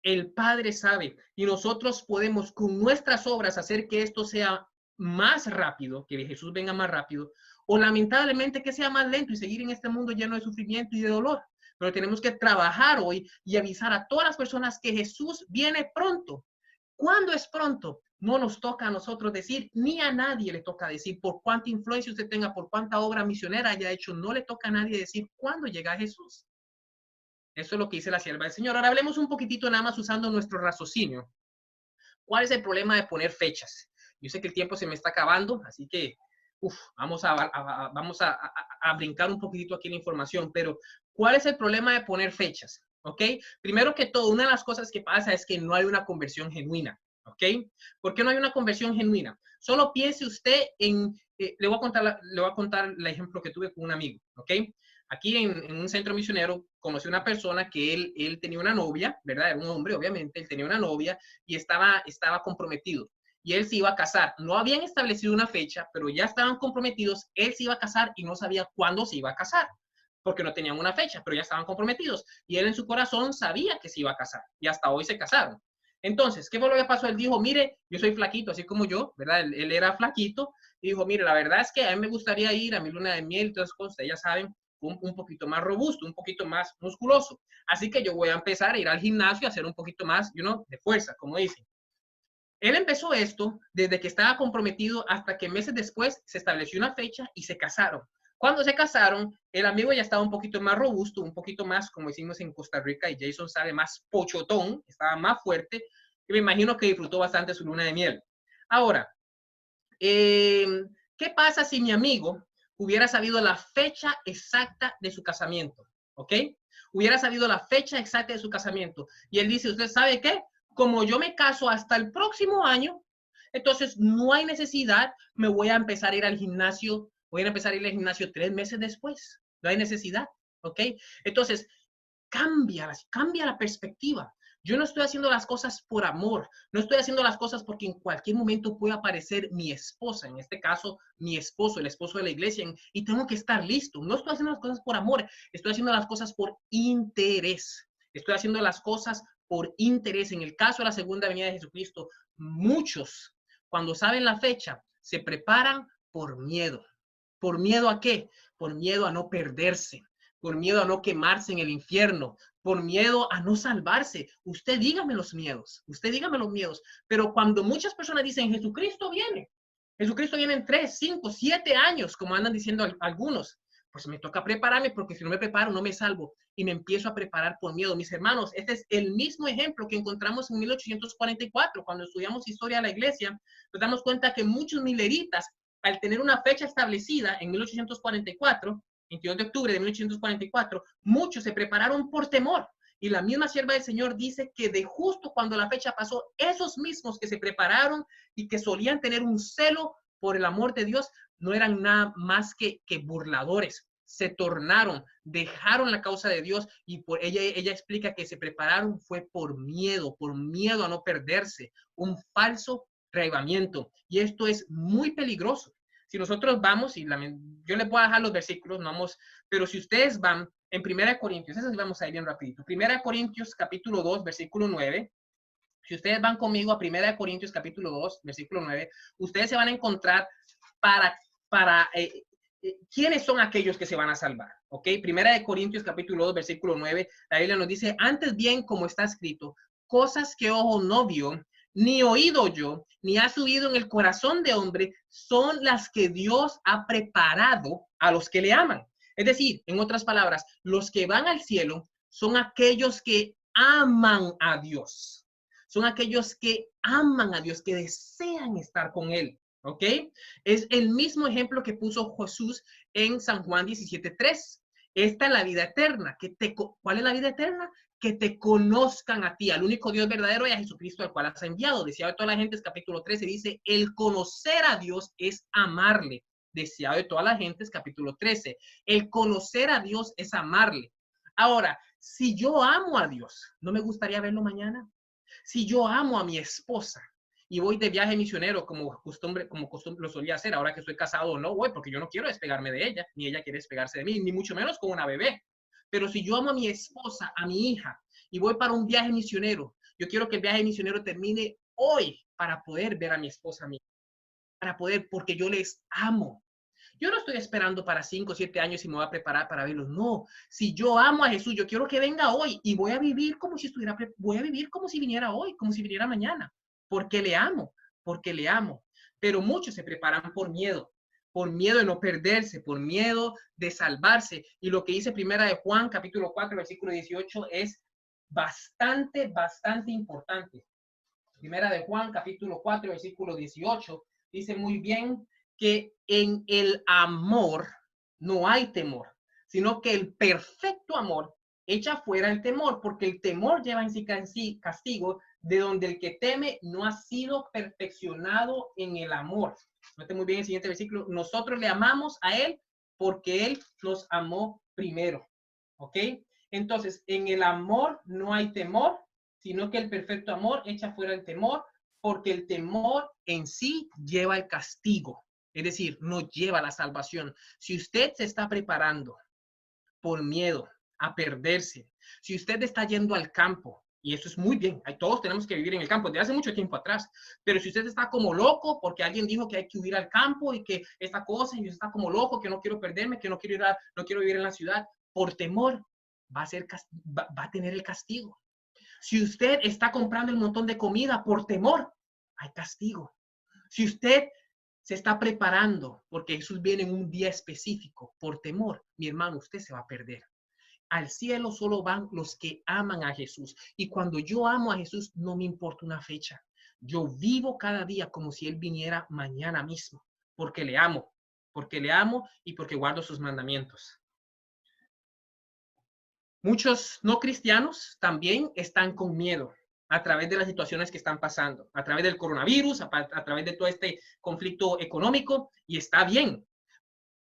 El Padre sabe y nosotros podemos con nuestras obras hacer que esto sea más rápido, que Jesús venga más rápido, o lamentablemente que sea más lento y seguir en este mundo lleno de sufrimiento y de dolor. Pero tenemos que trabajar hoy y avisar a todas las personas que Jesús viene pronto. ¿Cuándo es pronto? No nos toca a nosotros decir, ni a nadie le toca decir por cuánta influencia usted tenga, por cuánta obra misionera haya hecho, no le toca a nadie decir cuándo llega Jesús. Eso es lo que dice la sierva del Señor. Ahora hablemos un poquitito nada más usando nuestro raciocinio. ¿Cuál es el problema de poner fechas? Yo sé que el tiempo se me está acabando, así que vamos a brincar un poquitito aquí la información, pero ¿cuál es el problema de poner fechas? ¿Ok? Primero que todo, una de las cosas que pasa es que no hay una conversión genuina. ¿Ok? ¿Por qué no hay una conversión genuina? Solo piense usted en, le voy a contar el ejemplo que tuve con un amigo. ¿Ok? Aquí en un centro misionero conocí una persona que él tenía una novia, ¿verdad? Era un hombre, obviamente, él tenía una novia y estaba comprometido. Y él se iba a casar. No habían establecido una fecha, pero ya estaban comprometidos. Él se iba a casar y no sabía cuándo se iba a casar, porque no tenían una fecha, pero ya estaban comprometidos. Y él en su corazón sabía que se iba a casar. Y hasta hoy se casaron. Entonces, ¿qué fue lo que pasó? Él dijo, mire, yo soy flaquito, así como yo, ¿verdad? Él era flaquito. y dijo, mire, la verdad es que a mí me gustaría ir a mi luna de miel y todas esas cosas, ustedes ya saben, un poquito más robusto, un poquito más musculoso. Así que yo voy a empezar a ir al gimnasio a hacer un poquito más, de fuerza, como dicen. Él empezó esto desde que estaba comprometido hasta que meses después se estableció una fecha y se casaron. Cuando se casaron, el amigo ya estaba un poquito más robusto, un poquito más, como decimos en Costa Rica, y Jason sabe, más pochotón, estaba más fuerte, y me imagino que disfrutó bastante su luna de miel. Ahora, ¿qué pasa si mi amigo hubiera sabido la fecha exacta de su casamiento? ¿Ok? Hubiera sabido la fecha exacta de su casamiento. Y él dice, ¿usted sabe qué? Como yo me caso hasta el próximo año, entonces no hay necesidad, me voy a empezar a ir al gimnasio, voy a empezar a ir al gimnasio 3 meses después. No hay necesidad, ¿ok? Entonces, cambia la perspectiva. Yo no estoy haciendo las cosas por amor, no estoy haciendo las cosas porque en cualquier momento puede aparecer mi esposa, en este caso mi esposo, el esposo de la iglesia, y tengo que estar listo. No estoy haciendo las cosas por amor, estoy haciendo las cosas por interés. Estoy haciendo las cosas por interés. En el caso de la segunda venida de Jesucristo, muchos, cuando saben la fecha, se preparan por miedo. ¿Por miedo a qué? Por miedo a no perderse, por miedo a no quemarse en el infierno, por miedo a no salvarse. Usted dígame los miedos, pero cuando muchas personas dicen Jesucristo viene en 3, 5, 7 años, como andan diciendo algunos, pues me toca prepararme porque si no me preparo no me salvo y me empiezo a preparar por miedo. Mis hermanos, este es el mismo ejemplo que encontramos en 1844, cuando estudiamos historia de la iglesia, nos damos cuenta que muchos mileritas, al tener una fecha establecida en 1844, 22 de octubre de 1844, muchos se prepararon por temor. Y la misma sierva del Señor dice que de justo cuando la fecha pasó, esos mismos que se prepararon y que solían tener un celo por el amor de Dios, no eran nada más que burladores. Se tornaron, dejaron la causa de Dios y por ella explica que se prepararon fue por miedo a no perderse, un falso reavivamiento. Y esto es muy peligroso. Si nosotros vamos, yo les voy a dejar los versículos, no vamos, pero si ustedes van en 1 Corintios, eso sí vamos a ir bien rapidito. 1 Corintios capítulo 2, versículo 9. Si ustedes van conmigo a 1 Corintios capítulo 2, versículo 9, ustedes se van a encontrar para quiénes son aquellos que se van a salvar. ¿Ok? 1 Corintios capítulo 2, versículo 9, la Biblia nos dice, antes bien, como está escrito, cosas que ojo no vio, ni oído yo, ni ha subido en el corazón de hombre, son las que Dios ha preparado a los que le aman. Es decir, en otras palabras, los que van al cielo son aquellos que aman a Dios. Son aquellos que aman a Dios, que desean estar con Él. ¿Ok? Es el mismo ejemplo que puso Jesús en San Juan 17:3. Esta es la vida eterna. ¿Cuál es la vida eterna? Que te conozcan a ti, al único Dios verdadero y a Jesucristo al cual has enviado. Deseado de toda la gente, es capítulo 13, dice, el conocer a Dios es amarle. Deseado de toda la gente, es capítulo 13. El conocer a Dios es amarle. Ahora, si yo amo a Dios, ¿no me gustaría verlo mañana? Si yo amo a mi esposa y voy de viaje misionero como costumbre lo solía hacer, ahora que estoy casado no voy porque yo no quiero despegarme de ella, ni ella quiere despegarse de mí, ni mucho menos con una bebé. Pero si yo amo a mi esposa, a mi hija, y voy para un viaje misionero, yo quiero que el viaje misionero termine hoy para poder ver a mi esposa, a mí, porque yo les amo. Yo no estoy esperando para 5 o 7 años y me voy a preparar para verlos. No, si yo amo a Jesús, yo quiero que venga hoy y voy a vivir como si viniera hoy, como si viniera mañana, porque le amo. Pero muchos se preparan por miedo de no perderse, por miedo de salvarse. Y lo que dice Primera de Juan, capítulo 4, versículo 18, es bastante importante. Primera de Juan, capítulo 4, versículo 18, dice muy bien que en el amor no hay temor, sino que el perfecto amor echa fuera el temor, porque el temor lleva en sí castigo, de donde el que teme no ha sido perfeccionado en el amor. Note muy bien el siguiente versículo, nosotros le amamos a él porque él nos amó primero. ¿Ok? Entonces, en el amor no hay temor, sino que el perfecto amor echa fuera el temor, porque el temor en sí lleva el castigo, es decir, no lleva la salvación. Si usted se está preparando por miedo a perderse, si usted está yendo al campo Y eso es muy bien. Todos tenemos que vivir en el campo desde hace mucho tiempo atrás. Pero si usted está como loco porque alguien dijo que hay que huir al campo y que esta cosa, y usted está como loco, que no quiero perderme, que no quiero no quiero vivir en la ciudad, por temor, va a tener el castigo. Si usted está comprando un montón de comida por temor, hay castigo. Si usted se está preparando porque Jesús viene en un día específico por temor, mi hermano, usted se va a perder. Al cielo solo van los que aman a Jesús. Y cuando yo amo a Jesús, no me importa una fecha. Yo vivo cada día como si Él viniera mañana mismo, porque le amo y porque guardo sus mandamientos. Muchos no cristianos también están con miedo a través de las situaciones que están pasando, a través del coronavirus, a través de todo este conflicto económico, y está bien.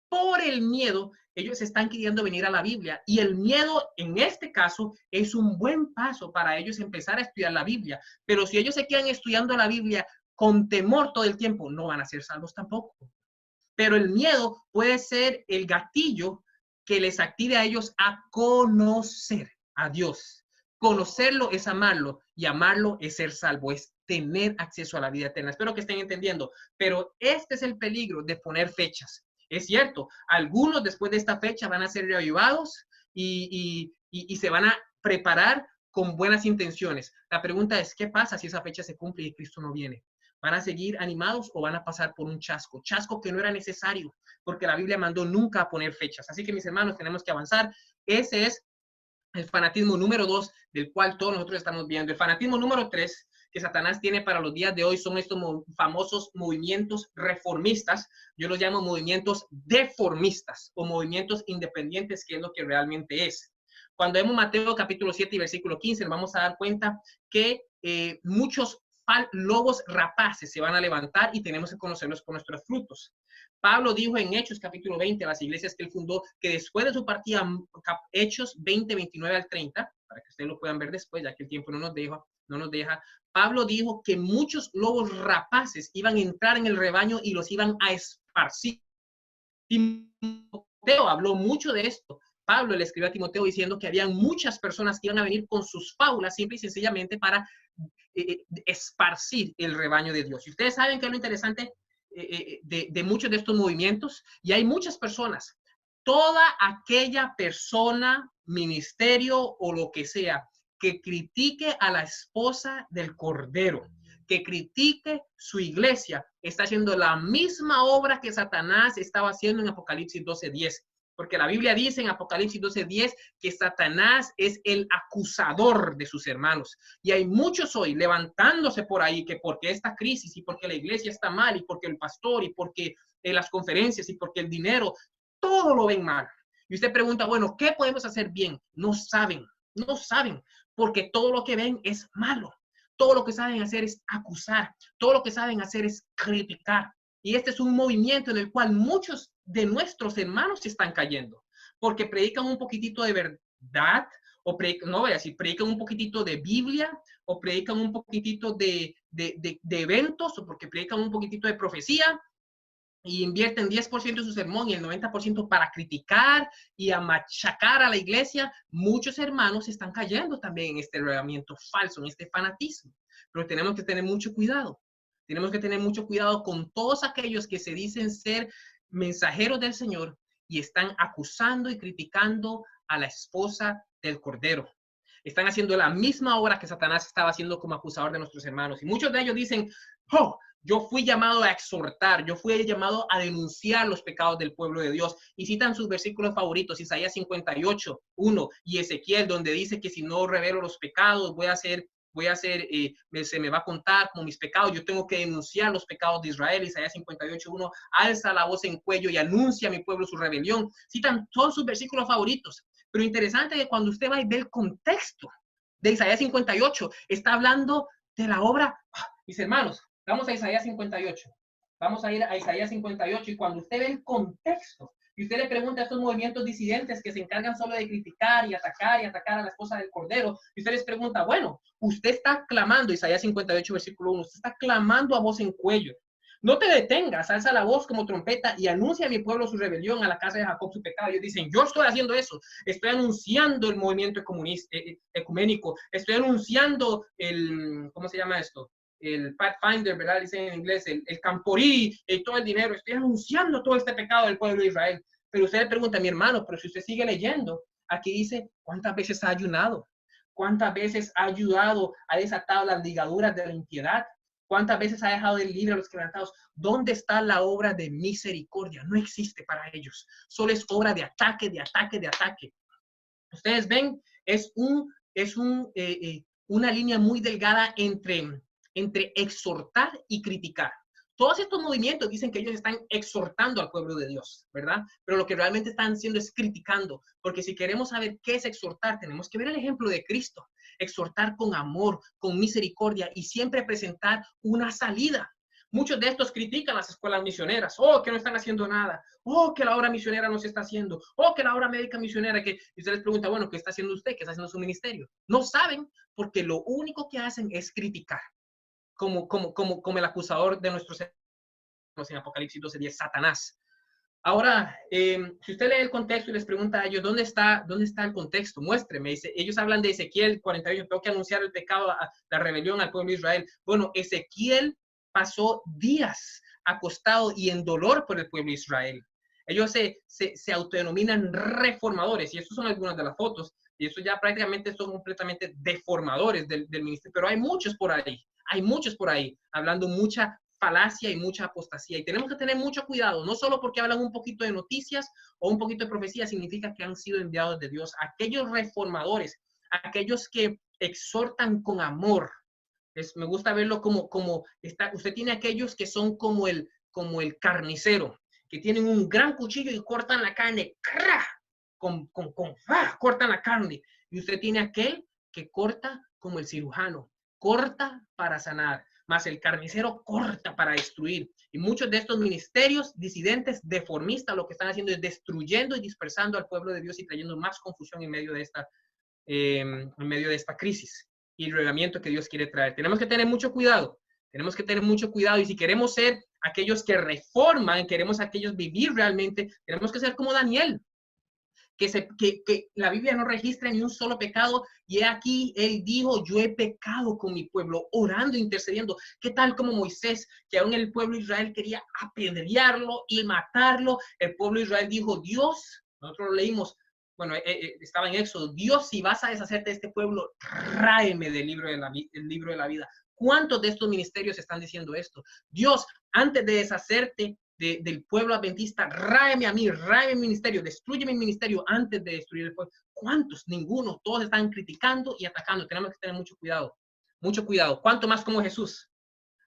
Por el miedo, ellos están queriendo venir a la Biblia, y el miedo en este caso es un buen paso para ellos empezar a estudiar la Biblia. Pero si ellos se quedan estudiando la Biblia con temor todo el tiempo, no van a ser salvos tampoco. Pero el miedo puede ser el gatillo que les active a ellos a conocer a Dios. Conocerlo es amarlo, y amarlo es ser salvo, es tener acceso a la vida eterna. Espero que estén entendiendo, pero este es el peligro de poner fechas. Es cierto, algunos después de esta fecha van a ser reavivados y se van a preparar con buenas intenciones. La pregunta es, ¿qué pasa si esa fecha se cumple y Cristo no viene? ¿Van a seguir animados o van a pasar por un chasco? Chasco que no era necesario, porque la Biblia mandó nunca a poner fechas. Así que, mis hermanos, tenemos que avanzar. Ese es el fanatismo número 2, del cual todos nosotros estamos viendo. El fanatismo número 3 que Satanás tiene para los días de hoy son estos famosos movimientos reformistas. Yo los llamo movimientos deformistas o movimientos independientes, que es lo que realmente es. Cuando vemos Mateo capítulo 7 y versículo 15, nos vamos a dar cuenta que muchos lobos rapaces se van a levantar y tenemos que conocerlos por nuestros frutos. Pablo dijo en Hechos capítulo 20 a las iglesias que él fundó que después de su partida, Hechos 20, 29 al 30, para que ustedes lo puedan ver después, ya que el tiempo no nos deja, Pablo dijo que muchos lobos rapaces iban a entrar en el rebaño y los iban a esparcir. Timoteo habló mucho de esto. Pablo le escribió a Timoteo diciendo que había muchas personas que iban a venir con sus fábulas simple y sencillamente para esparcir el rebaño de Dios. Y ustedes saben que es lo interesante de muchos de estos movimientos, y hay muchas personas, toda aquella persona, ministerio o lo que sea, que critique a la esposa del Cordero, que critique su iglesia, está haciendo la misma obra que Satanás estaba haciendo en Apocalipsis 12:10. Porque la Biblia dice en Apocalipsis 12:10 que Satanás es el acusador de sus hermanos. Y hay muchos hoy levantándose por ahí que porque esta crisis y porque la iglesia está mal y porque el pastor y porque las conferencias y porque el dinero, todo lo ven mal. Y usted pregunta, bueno, ¿qué podemos hacer bien? No saben, porque todo lo que ven es malo. Todo lo que saben hacer es acusar. Todo lo que saben hacer es criticar. Y este es un movimiento en el cual muchos de nuestros hermanos se están cayendo, porque predican un poquitito de verdad, o no voy a decir, predican un poquitito de Biblia, o predican un poquitito de eventos, o porque predican un poquitito de profecía, y invierten 10% de su sermón y el 90% para criticar y a machacar a la iglesia. Muchos hermanos están cayendo también en este regamiento falso, en este fanatismo. Pero tenemos que tener mucho cuidado. Tenemos que tener mucho cuidado con todos aquellos que se dicen ser mensajeros del Señor y están acusando y criticando a la esposa del Cordero. Están haciendo la misma obra que Satanás estaba haciendo como acusador de nuestros hermanos. Y muchos de ellos dicen, oh, yo fui llamado a exhortar, yo fui llamado a denunciar los pecados del pueblo de Dios. Y citan sus versículos favoritos, Isaías 58, 1 y Ezequiel, donde dice que si no revelo los pecados, se me va a contar como mis pecados. Yo tengo que denunciar los pecados de Israel. Isaías 58, 1, alza la voz en cuello y anuncia a mi pueblo su rebelión. Citan todos sus versículos favoritos. Pero interesante que cuando usted va y ve el contexto de Isaías 58, está hablando de la obra. Mis hermanos, vamos a Isaías 58. Vamos a ir a Isaías 58 y cuando usted ve el contexto y usted le pregunta a estos movimientos disidentes que se encargan solo de criticar y atacar a la esposa del Cordero, y usted les pregunta, bueno, usted está clamando, Isaías 58, versículo 1, usted está clamando a voz en cuello No te detengas, alza la voz como trompeta y anuncia a mi pueblo su rebelión, a la casa de Jacob su pecado. Ellos dicen, yo estoy haciendo eso, estoy anunciando el movimiento ecuménico, estoy anunciando el, ¿cómo se llama esto? El Pathfinder, ¿verdad? Dicen en inglés, el Camporí, todo el dinero, estoy anunciando todo este pecado del pueblo de Israel. Pero usted le pregunta a mi hermano, pero si usted sigue leyendo, aquí dice, ¿cuántas veces ha ayunado? ¿Cuántas veces ha ayudado, ha desatado las ligaduras de la impiedad? ¿Cuántas veces ha dejado de libre a los quebrantados? ¿Dónde está la obra de misericordia? No existe para ellos. Solo es obra de ataque, de ataque, de ataque. Ustedes ven, una línea muy delgada entre exhortar y criticar. Todos estos movimientos dicen que ellos están exhortando al pueblo de Dios, ¿verdad? Pero lo que realmente están haciendo es criticando, porque si queremos saber qué es exhortar, tenemos que ver el ejemplo de Cristo. Exhortar con amor, con misericordia y siempre presentar una salida. Muchos de estos critican las escuelas misioneras, que no están haciendo nada, que la obra misionera no se está haciendo, que la obra médica misionera, que y usted les pregunta, bueno, ¿qué está haciendo usted? ¿Qué está haciendo su ministerio? No saben, porque lo único que hacen es criticar, como el acusador de nuestros hermanos en Apocalipsis 12:10, Satanás. Ahora, si usted lee el contexto y les pregunta a ellos, ¿dónde está el contexto? Muéstreme. Dice, ellos hablan de Ezequiel 48, tengo que anunciar el pecado, la rebelión al pueblo de Israel. Bueno, Ezequiel pasó días acostado y en dolor por el pueblo de Israel. Ellos se autodenominan reformadores, y estas son algunas de las fotos, y eso ya prácticamente son completamente deformadores del ministerio, pero hay muchos por ahí, hablando mucha falacia y mucha apostasía. Y tenemos que tener mucho cuidado, no solo porque hablan un poquito de noticias o un poquito de profecía, significa que han sido enviados de Dios. Aquellos reformadores, aquellos que exhortan con amor, me gusta verlo como está, usted tiene aquellos que son como el carnicero, que tienen un gran cuchillo y cortan la carne, cortan la carne. Y usted tiene aquel que corta como el cirujano, corta para sanar, más el carnicero corta para destruir. Y muchos de estos ministerios disidentes, deformistas, lo que están haciendo es destruyendo y dispersando al pueblo de Dios y trayendo más confusión en medio de esta crisis y el reglamento que Dios quiere traer. Tenemos que tener mucho cuidado. Y si queremos ser aquellos que reforman, queremos aquellos vivir realmente, tenemos que ser como Daniel, que la Biblia no registra ni un solo pecado, y aquí él dijo, yo he pecado con mi pueblo, orando, intercediendo. ¿Qué tal como Moisés, que aún el pueblo de Israel quería apedrearlo y matarlo? El pueblo de Israel dijo, Dios, nosotros lo leímos, bueno, estaba en Éxodo, Dios, si vas a deshacerte de este pueblo, tráeme del libro de la vida. ¿Cuántos de estos ministerios están diciendo esto? Dios, antes de deshacerte del pueblo adventista, ráeme a mí, ráeme mi ministerio, destruye mi ministerio antes de destruir el pueblo. ¿Cuántos? Ninguno. Todos están criticando y atacando. Tenemos que tener mucho cuidado. Mucho cuidado. ¿Cuánto más como Jesús?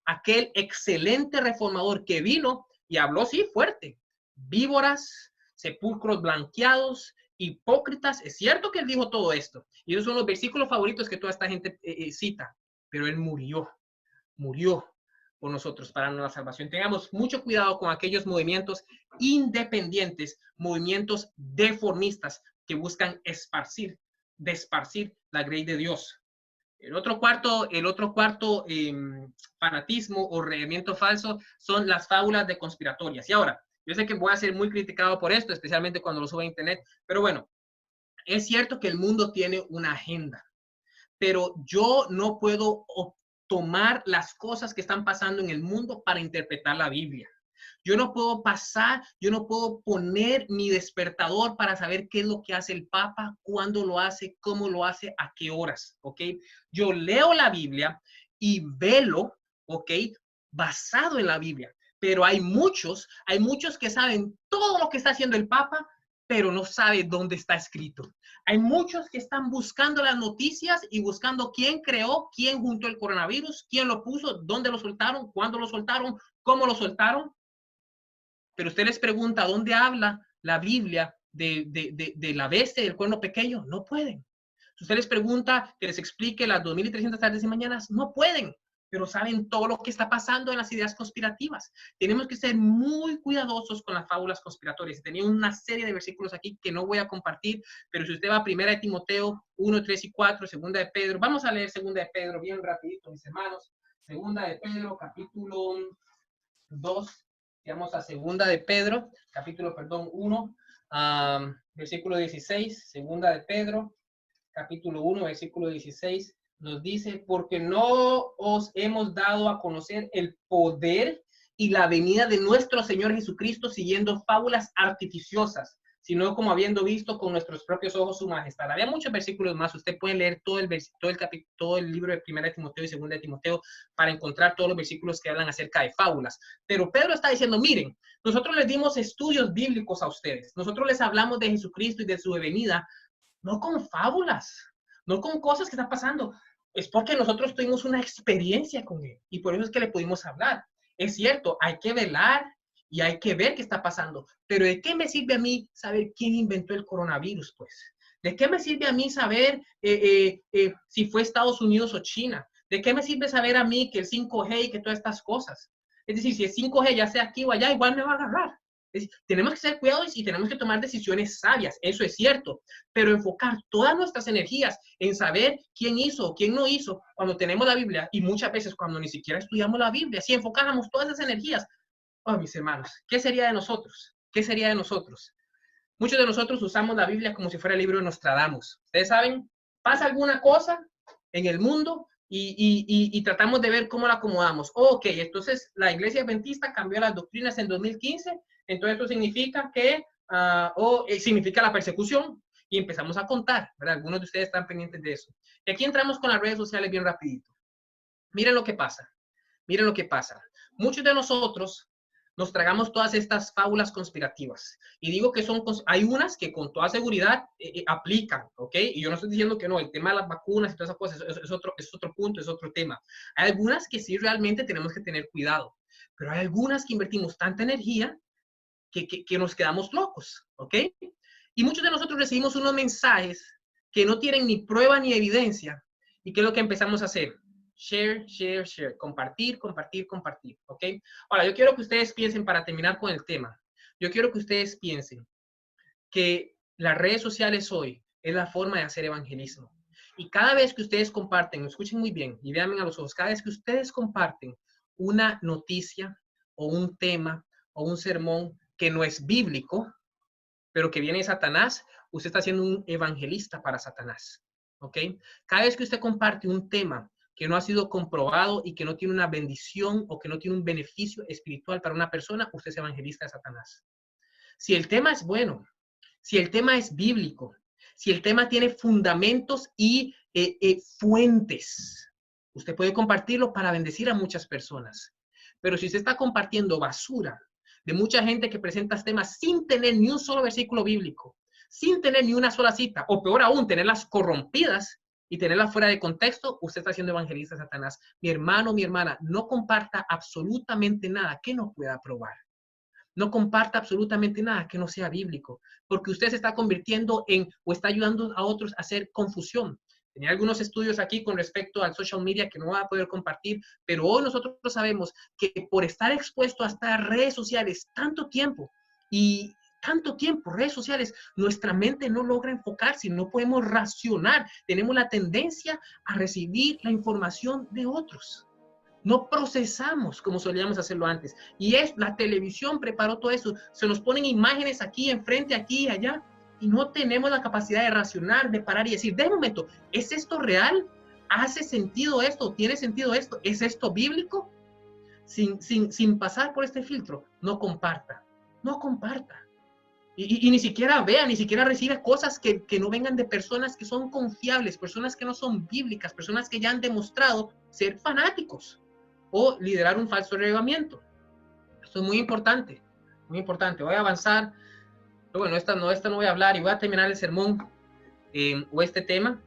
Aquel excelente reformador que vino y habló, sí, fuerte. Víboras, sepulcros blanqueados, hipócritas. Es cierto que él dijo todo esto. Y esos son los versículos favoritos que toda esta gente cita. Pero él murió por nosotros para nuestra salvación. Tengamos mucho cuidado con aquellos movimientos independientes, movimientos deformistas que buscan desparcir la grey de Dios. El otro cuarto fanatismo o regimiento falso son las fábulas de conspiratorias. Y ahora, yo sé que voy a ser muy criticado por esto, especialmente cuando lo subo a internet, pero bueno, es cierto que el mundo tiene una agenda, pero yo no puedo tomar las cosas que están pasando en el mundo para interpretar la Biblia. Yo no puedo poner mi despertador para saber qué es lo que hace el Papa, cuándo lo hace, cómo lo hace, a qué horas, ¿ok? Yo leo la Biblia y velo, ¿ok? Basado en la Biblia. Pero hay muchos que saben todo lo que está haciendo el Papa, pero no sabe dónde está escrito. Hay muchos que están buscando las noticias y buscando quién creó, quién juntó el coronavirus, quién lo puso, dónde lo soltaron, cuándo lo soltaron, cómo lo soltaron. Pero usted les pregunta, ¿dónde habla la Biblia de la bestia y del cuerno pequeño? No pueden. Si usted les pregunta que les explique las 2300 tardes y mañanas, no pueden, pero saben todo lo que está pasando en las ideas conspirativas. Tenemos que ser muy cuidadosos con las fábulas conspiratorias. Tenía una serie de versículos aquí que no voy a compartir, pero si usted va a 1 Timoteo 1, 3 y 4, 2 de Pedro, vamos a leer 2 de Pedro bien rapidito, mis hermanos. 2 de Pedro, capítulo 2, vamos a segunda de Pedro, capítulo, 1, versículo 16, segunda de Pedro, capítulo 1, versículo 16, nos dice, porque no os hemos dado a conocer el poder y la venida de nuestro Señor Jesucristo siguiendo fábulas artificiosas, sino como habiendo visto con nuestros propios ojos su majestad. Había muchos versículos más. Usted puede leer todo el libro de 1 de Timoteo y 2 de Timoteo para encontrar todos los versículos que hablan acerca de fábulas. Pero Pedro está diciendo, miren, nosotros les dimos estudios bíblicos a ustedes. Nosotros les hablamos de Jesucristo y de su venida, no con fábulas, no con cosas que están pasando. Es porque nosotros tuvimos una experiencia con él y por eso es que le pudimos hablar. Es cierto, hay que velar y hay que ver qué está pasando. Pero ¿de qué me sirve a mí saber quién inventó el coronavirus, pues? ¿De qué me sirve a mí saber si fue Estados Unidos o China? ¿De qué me sirve saber a mí que el 5G y que todas estas cosas? Es decir, si el 5G ya sea aquí o allá, igual me va a agarrar. Es decir, tenemos que ser cuidados y tenemos que tomar decisiones sabias, eso es cierto, pero enfocar todas nuestras energías en saber quién hizo o quién no hizo cuando tenemos la Biblia y muchas veces cuando ni siquiera estudiamos la Biblia, si enfocáramos todas esas energías, oh, mis hermanos, ¿qué sería de nosotros? ¿Qué sería de nosotros? Muchos de nosotros usamos la Biblia como si fuera el libro de Nostradamus. Ustedes saben, pasa alguna cosa en el mundo y tratamos de ver cómo la acomodamos. Ok, entonces la Iglesia Adventista cambió las doctrinas en 2015, entonces esto significa que, significa la persecución, y empezamos a contar, ¿verdad? Algunos de ustedes están pendientes de eso. Y aquí entramos con las redes sociales bien rapidito. Miren lo que pasa, miren lo que pasa. Muchos de nosotros nos tragamos todas estas fábulas conspirativas. Y digo que hay unas que con toda seguridad aplican, ¿ok? Y yo no estoy diciendo que no, el tema de las vacunas y todas esas cosas es otro punto, es otro tema. Hay algunas que sí realmente tenemos que tener cuidado, pero hay algunas que invertimos tanta energía que nos quedamos locos, ¿ok? Y muchos de nosotros recibimos unos mensajes que no tienen ni prueba ni evidencia. ¿Y qué es lo que empezamos a hacer? Share, share, share. Compartir, compartir, compartir. ¿Ok? Ahora, yo quiero que ustedes piensen, para terminar con el tema, yo quiero que ustedes piensen que las redes sociales hoy es la forma de hacer evangelismo. Y cada vez que ustedes comparten, escuchen muy bien y véanme a los ojos, cada vez que ustedes comparten una noticia o un tema o un sermón que no es bíblico, pero que viene de Satanás, usted está siendo un evangelista para Satanás. ¿Ok? Cada vez que usted comparte un tema que no ha sido comprobado y que no tiene una bendición o que no tiene un beneficio espiritual para una persona, usted es evangelista de Satanás. Si el tema es bueno, si el tema es bíblico, si el tema tiene fundamentos y fuentes, usted puede compartirlo para bendecir a muchas personas. Pero si usted está compartiendo basura de mucha gente que presenta temas sin tener ni un solo versículo bíblico, sin tener ni una sola cita, o peor aún, tenerlas corrompidas y tenerlas fuera de contexto, usted está siendo evangelista de Satanás. Mi hermano, mi hermana, no comparta absolutamente nada que no pueda probar. No comparta absolutamente nada que no sea bíblico, porque usted se está convirtiendo en o está ayudando a otros a hacer confusión. Tenía algunos estudios aquí con respecto al social media que no va a poder compartir, pero hoy nosotros sabemos que por estar expuesto a estas redes sociales tanto tiempo redes sociales, nuestra mente no logra enfocarse, no podemos racionar, tenemos la tendencia a recibir la información de otros. No procesamos como solíamos hacerlo antes. Y la televisión preparó todo eso. Se nos ponen imágenes aquí, enfrente, aquí y allá. Y no tenemos la capacidad de racionar, de parar y decir, de momento, ¿es esto real? ¿Hace sentido esto? ¿Tiene sentido esto? ¿Es esto bíblico? Sin pasar por este filtro, no comparta. No comparta. Y ni siquiera vea, ni siquiera reciba cosas que no vengan de personas que son confiables, personas que no son bíblicas, personas que ya han demostrado ser fanáticos o liderar un falso avivamiento. Esto es muy importante, muy importante. Voy a avanzar, pero bueno, esta no voy a hablar y voy a terminar el sermón o este tema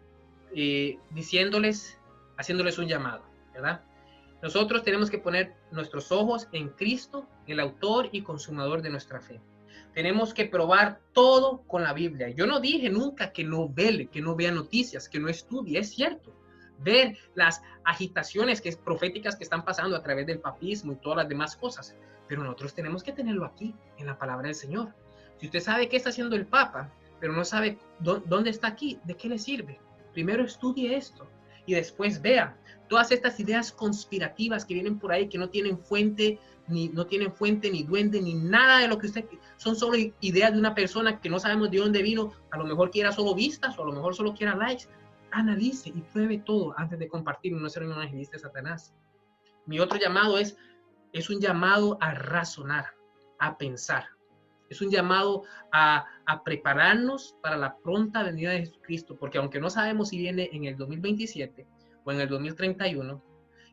haciéndoles un llamado, ¿verdad? Nosotros tenemos que poner nuestros ojos en Cristo, el autor y consumador de nuestra fe. Tenemos que probar todo con la Biblia. Yo no dije nunca que no vele, que no vea noticias, que no estudie, es cierto. Ver las agitaciones proféticas que están pasando a través del papismo y todas las demás cosas. Pero nosotros tenemos que tenerlo aquí, en la palabra del Señor. Si usted sabe qué está haciendo el Papa, pero no sabe dónde está aquí, ¿de qué le sirve? Primero estudie esto. y después vea todas estas ideas conspirativas que vienen por ahí, que no tienen fuente, ni duende, ni nada de lo que usted, son solo ideas de una persona que no sabemos de dónde vino, a lo mejor quiera solo vistas, o a lo mejor solo quiera likes. Analice y pruebe todo antes de compartir, no ser un evangelista de Satanás. Mi otro llamado es un llamado a razonar, a pensar. Es un llamado a prepararnos para la pronta venida de Jesucristo, porque aunque no sabemos si viene en el 2027 o en el 2031,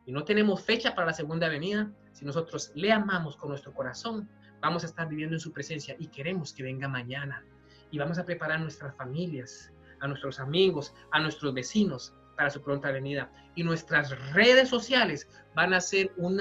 y no tenemos fecha para la segunda venida, si nosotros le amamos con nuestro corazón, vamos a estar viviendo en su presencia y queremos que venga mañana. Y vamos a preparar nuestras familias, a nuestros amigos, a nuestros vecinos para su pronta venida. Y nuestras redes sociales van a ser un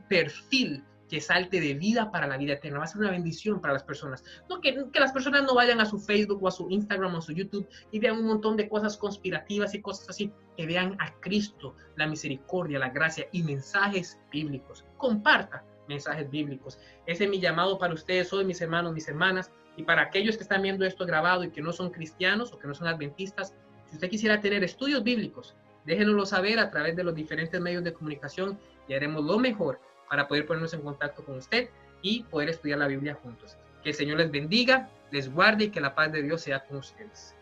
perfil que salte de vida para la vida eterna. Va a ser una bendición para las personas. No que las personas no vayan a su Facebook o a su Instagram o a su YouTube y vean un montón de cosas conspirativas y cosas así. Que vean a Cristo, la misericordia, la gracia y mensajes bíblicos. Comparta mensajes bíblicos. Ese es mi llamado para ustedes hoy, mis hermanos, mis hermanas, y para aquellos que están viendo esto grabado y que no son cristianos o que no son adventistas. Si usted quisiera tener estudios bíblicos, déjenoslo saber a través de los diferentes medios de comunicación y haremos lo mejor para poder ponernos en contacto con usted y poder estudiar la Biblia juntos. Que el Señor les bendiga, les guarde y que la paz de Dios sea con ustedes.